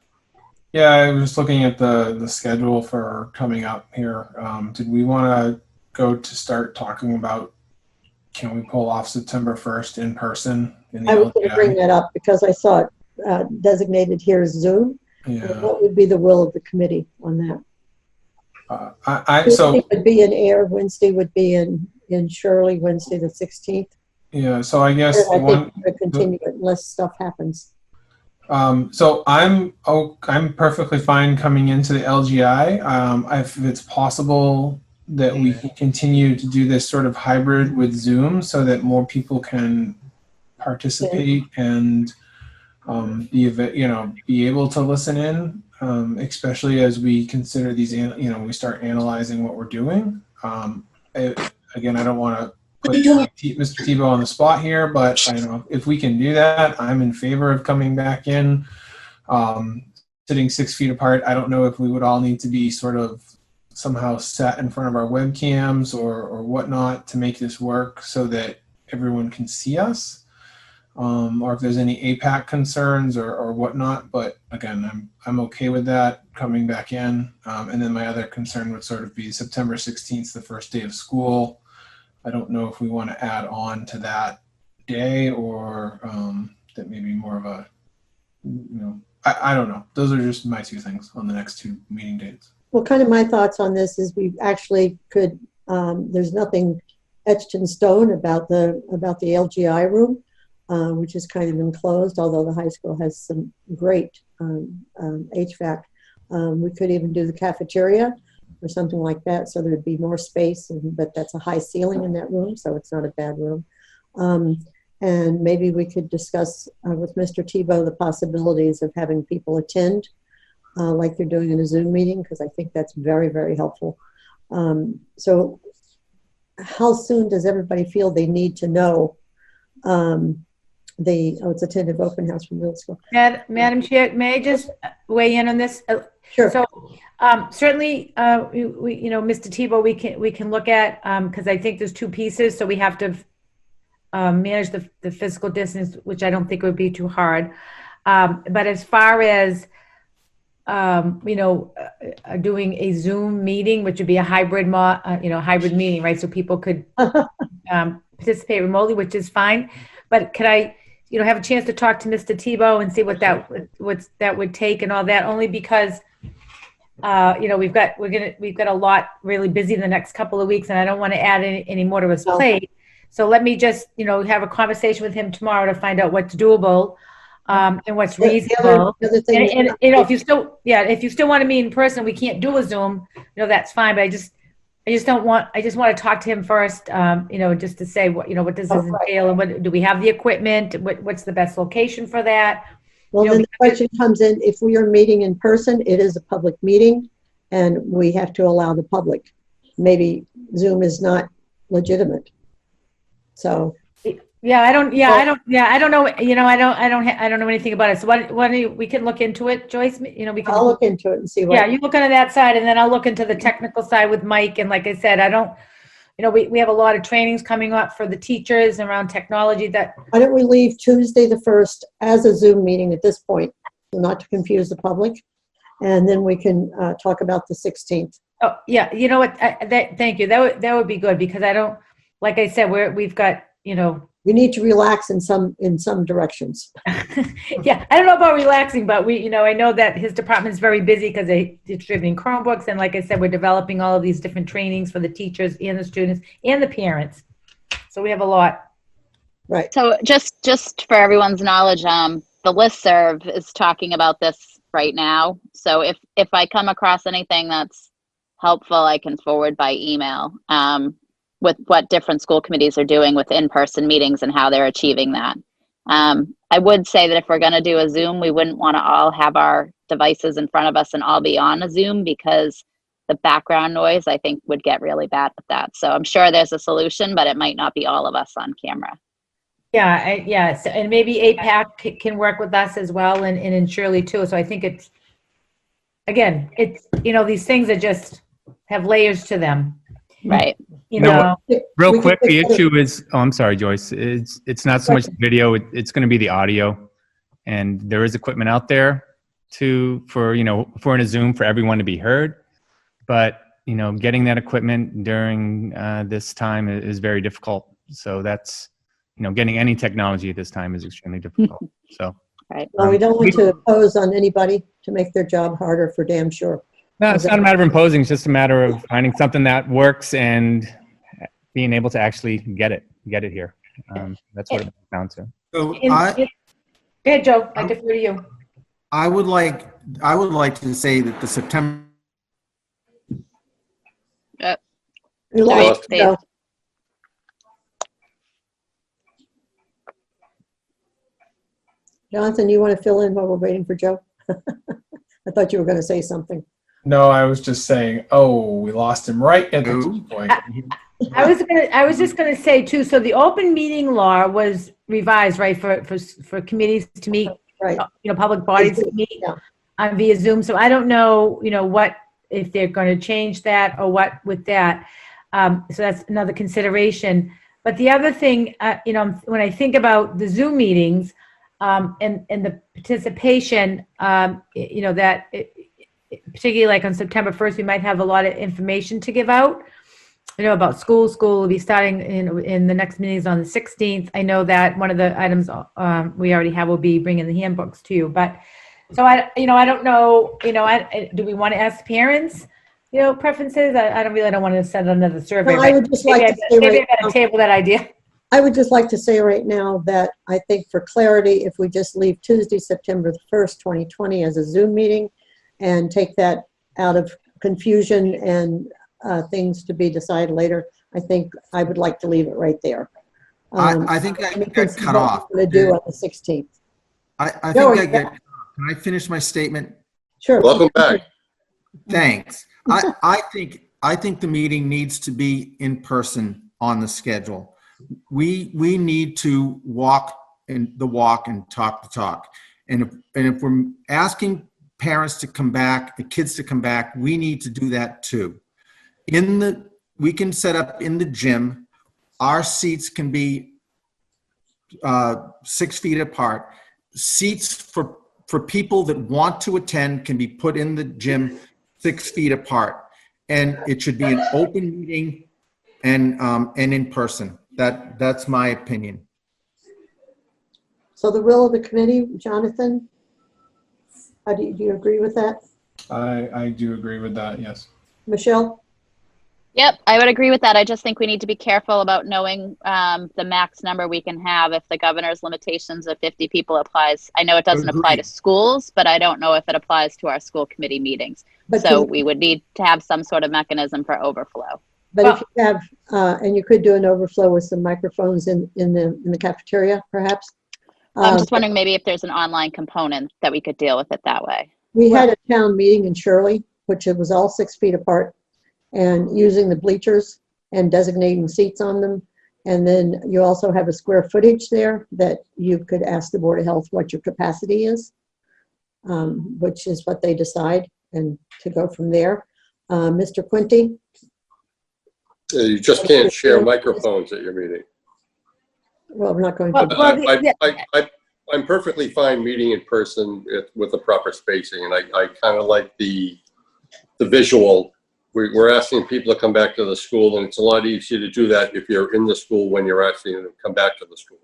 yeah, I was looking at the schedule for coming up here. Did we want to go to start talking about, can we pull off September 1st in person in the I was going to LGI? bring that up because I saw it designated here as Zoom. Yeah. What would be the will of the committee on that? So Tuesday would be in Air, Wednesday would be in Shirley, Wednesday the 16th. yeah, so I guess I think we're going to continue it unless stuff happens. So I'm perfectly fine coming into the LGI. If it's possible that we can continue to do this sort of hybrid with Zoom so that more people can participate and be able to listen in, especially as we consider these, we start analyzing what we're doing. Again, I don't want to put Mr. Tebow on the spot here, but I know if we can do that, I'm in favor of coming back in. Sitting 6 feet apart, I don't know if we would all need to be sort of somehow sat in front of our webcams or whatnot to make this work so that everyone can see us. Or if there's any APAC concerns or whatnot, but again, I'm okay with that coming back in. And then my other concern would sort of be September 16th, the first day of school. I don't know if we want to add on to that day or that maybe more of a, I don't know. Those are just my two things on the next two meeting dates. Well, kind of my thoughts on this is we actually could, there's nothing etched in stone about the LGI room. Which is kind of enclosed, although the high school has some great HVAC. We could even do the cafeteria or something like that, so there'd be more space, but that's a high ceiling in that room, so it's not a bad room. And maybe we could discuss with Mr. Tebow the possibilities of having people attend like they're doing in a Zoom meeting, because I think that's very, very helpful. So how soon does everybody feel they need to know it's a tentative open house for middle school. Madam Chair, may I just weigh in on this? Sure. So certainly, Mr. Tebow, we can look at, because I think there's two pieces, so we have to manage the physical distance, which I don't think would be too hard. But as far as doing a Zoom meeting, which would be a hybrid meeting, right? So people could participate remotely, which is fine. But could I, have a chance to talk to Mr. Tebow and see what that would take and all that? Only because, we've got a lot really busy in the next couple of weeks, and I don't want to add any more to his plate. So let me just, have a conversation with him tomorrow to find out what's doable and what's reasonable. The other thing and if you still want to meet in person, we can't do a Zoom. That's fine. But I just want to talk to him first, just to say what does this entail, and what do we have the equipment? What's the best location for that? Well, then the question comes in, if we are meeting in person, it is a public meeting and we have to allow the public. Maybe Zoom is not legitimate. So I don't know. I don't know anything about it. So we can look into it, Joyce. I'll look into it and see what. Yeah, you look into that side, and then I'll look into the technical side with Mike. And like I said, we have a lot of trainings coming up for the teachers around technology. Why don't we leave Tuesday the 1st as a Zoom meeting at this point, so not to confuse the public, and then we can talk about the 16th. Oh yeah, you know what? Thank you. That would be good, because I don't. Like I said, we've got. We need to relax in some directions. Yeah, I don't know about relaxing, but I know that his department is very busy because they're distributing Chromebooks, and like I said, we're developing all of these different trainings for the teachers and the students and the parents. So we have a lot. Right. So just for everyone's knowledge, the listserv is talking about this right now. So if I come across anything that's helpful, I can forward by email with what different school committees are doing with in-person meetings and how they're achieving that. I would say that if we're going to do a Zoom, we wouldn't want to all have our devices in front of us and all be on a Zoom, because the background noise, I think, would get really bad with that. So I'm sure there's a solution, but it might not be all of us on camera. Yeah, yes, and maybe APAC can work with us as well, and in Shirley too. So I think it's, again, it's, these things are just have layers to them. Right. You know know, Real quick, the issue is, oh, I'm sorry, Joyce. It's not so much the video, it's going to be the audio. And there is equipment out there for in a Zoom for everyone to be heard. But, getting that equipment during this time is very difficult. So that's, getting any technology at this time is extremely difficult. So, right. Well, we don't want to impose on anybody to make their job harder, for damn sure. No, it's not a matter of imposing. It's just a matter of finding something that works and being able to actually get it here. That's what it comes down to. So go ahead, Joe. I defer to you. I would like to say that the September. You lost Dave. Joe. Jonathan, you want to fill in while we're waiting for Joe? I thought you were going to say something. No, I was just saying, we lost him right at the point. I was just gonna say too, so the open meeting law was revised, right, for committees to meet, Right. Public bodies to meet via Zoom. So I don't know, what, if they're gonna change that or what with that. So that's another consideration. But the other thing, when I think about the Zoom meetings, and the participation, that particularly like on September 1st, we might have a lot of information to give out, about school. School will be starting in the next meetings on the 16th. I know that one of the items we already have will be bringing the handbooks to you. But so I don't know, do we want to ask parents, preferences? I don't want to send another survey. No, I would just like to say maybe right I got to table that idea. I would just like to say right now that I think for clarity, if we just leave Tuesday, September the 1st, 2020 as a Zoom meeting and take that out of confusion and things to be decided later, I think I would like to leave it right there. I think I got cut off. Going to do on the 16th. I think I get. Can I finish my statement? Sure. Welcome back. Thanks. I think the meeting needs to be in person on the schedule. We need to walk the walk and talk the talk. And if we're asking parents to come back, the kids to come back, we need to do that too. We can set up in the gym. Our seats can be 6 feet apart. Seats for people that want to attend can be put in the gym 6 feet apart. And it should be an open meeting and in person. That's my opinion. So the will of the committee, Jonathan, do you agree with that? I do agree with that, yes. Michelle? Yep, I would agree with that. I just think we need to be careful about knowing the max number we can have if the governor's limitations of 50 people applies. I know it doesn't apply to schools, but I don't know if it applies to our school committee meetings. So we would need to have some sort of mechanism for overflow. But if you have, and you could do an overflow with some microphones in the cafeteria, perhaps. I'm just wondering maybe if there's an online component that we could deal with it that way. We had a town meeting in Shirley, which it was all 6 feet apart, and using the bleachers and designating seats on them. And then you also have a square footage there that you could ask the Board of Health what your capacity is, which is what they decide, and to go from there. Mr. Quinty? You just can't share microphones at your meeting. Well, we're not going to. I'm perfectly fine meeting in person with the proper spacing, and I kind of like the visual. We're asking people to come back to the school, and it's a lot easier to do that if you're in the school when you're asking them to come back to the school.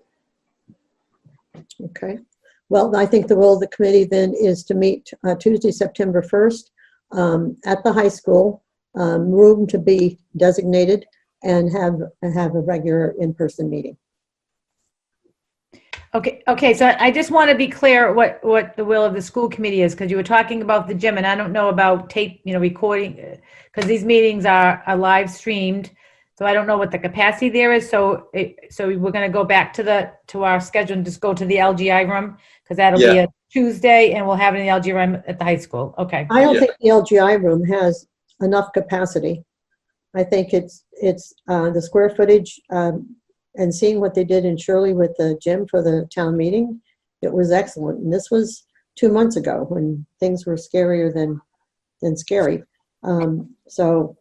Okay. Well, I think the will of the committee then is to meet Tuesday, September 1st at the high school, room to be designated, and have a regular in-person meeting. Okay, so I just want to be clear what the will of the school committee is, because you were talking about the gym, and I don't know about tape, recording, because these meetings are live streamed, so I don't know what the capacity there is, so we're going to go back to our schedule and just go to the LGI room, because that'll be Yeah. a Tuesday, and we'll have it in the LGI room at the high school. Okay. I don't Yeah. think the LGI room has enough capacity. I think it's the square footage, and seeing what they did in Shirley with the gym for the town meeting, it was excellent. And this was 2 months ago when things were scarier than scary. So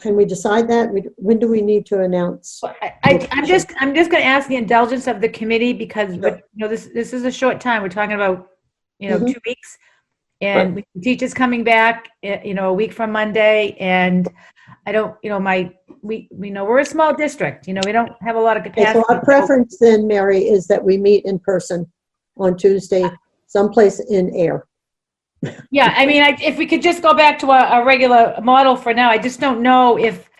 can we decide that? When do we need to announce? I'm just going to ask the indulgence of the committee, because this is a short time. We're talking about 2 weeks, and we teachers coming back a week from Monday, and I don't we know we're a small district, we don't have a lot of Okay, capacity. so our preference then, Mary, is that we meet in person on Tuesday, someplace in air. Yeah, I mean, if we could just go back to a regular model for now. I just don't know if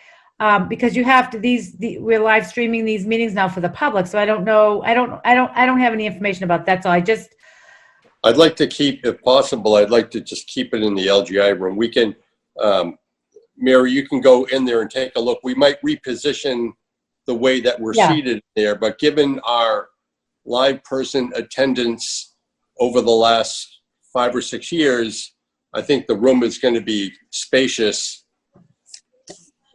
because you have to we're live streaming these meetings now for the public, so I don't know. I don't have any information about that. So I'd like to keep, if possible, I'd like to just keep it in the LGI room. We can, Mary, you can go in there and take a look. We might reposition the way that we're seated there, but given our live person attendance over the last 5 or 6 years, I think the room is going to be spacious,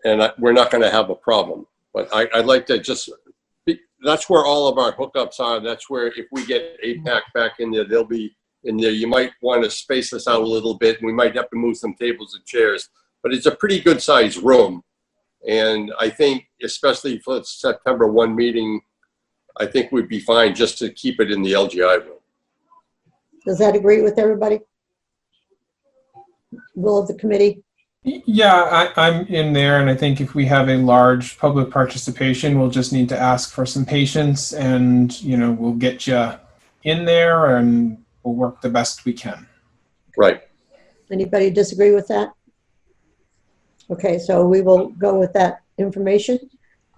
and we're not going to have a problem. But I'd like to just, that's where all of our hookups are. That's where if we get APAC back in there, they'll be in there. You might want to space this out a little bit. We might have to move some tables and chairs, but it's a pretty good sized room. And I think, especially for the September 1 meeting, I think we'd be fine just to keep it in the LGI room. Does that agree with everybody? Will of the committee? Yeah, I'm in there, and I think if we have a large public participation, we'll just need to ask for some patience, and we'll get you in there, and we'll work the best we can. Right. Anybody disagree with that? Okay, so we will go with that information.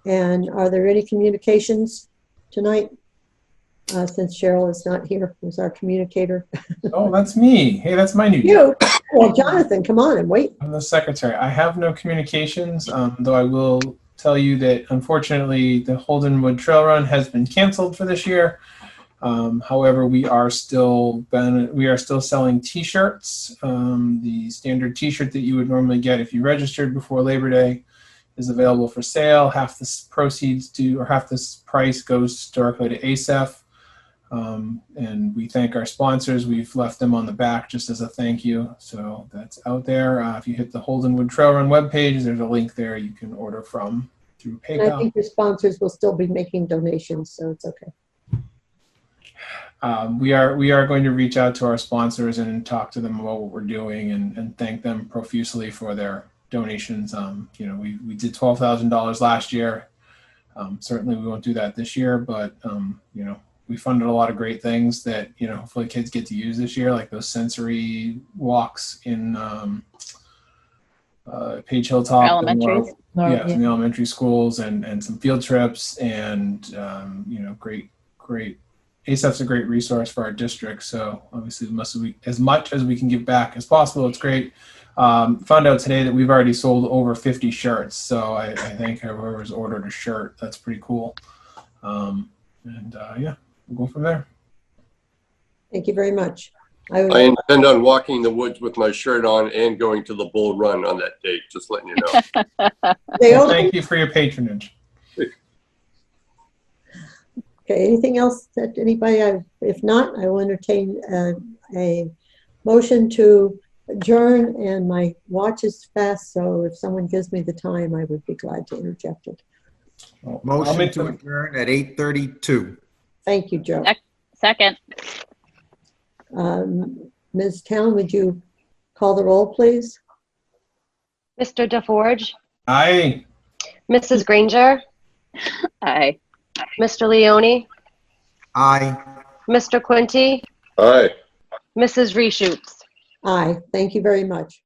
And are there any communications tonight? Since Cheryl is not here, who's our communicator. Oh, that's me. Hey, that's my new You? Well, Jonathan, come on and wait. I'm the secretary. I have no communications, though I will tell you that unfortunately the Holdenwood Trail Run has been canceled for this year. However, we are still selling T-shirts. The standard T-shirt that you would normally get if you registered before Labor Day is available for sale. Half the proceeds half this price goes directly to ASEF. And we thank our sponsors. We've left them on the back just as a thank you. So that's out there. If you hit the Holdenwood Trail Run webpage, there's a link there you can order from through PayPal. And I think your sponsors will still be making donations, so it's okay. We are going to reach out to our sponsors and talk to them about what we're doing and thank them profusely for their donations. We did $12,000 last year. Certainly we won't do that this year, but we funded a lot of great things that hopefully kids get to use this year, like those sensory walks in Page Hilltop, Elementary. in the elementary schools, and some field trips, and great. ASEF's a great resource for our district, so obviously as much as we can give back as possible, it's great. Found out today that we've already sold over 50 shirts, so I think whoever's ordered a shirt, that's pretty cool. We'll go from there. Thank you very much. I intend on walking the woods with my shirt on and going to the Bull Run on that date, just letting you know. Thank you for your patronage. Okay, anything else that anybody, if not, I will entertain a motion to adjourn, and my watch is fast, so if someone gives me the time, I would be glad to interject it. Motion to adjourn at 8:32. Thank you, Joe. Second. Ms. Town, would you call the roll, please? Mr. DeForge, Aye. Mrs. Granger, Aye. Mr. Leone, Aye. Mr. Quinty, All right. Mrs. Reshoots. Aye, thank you very much.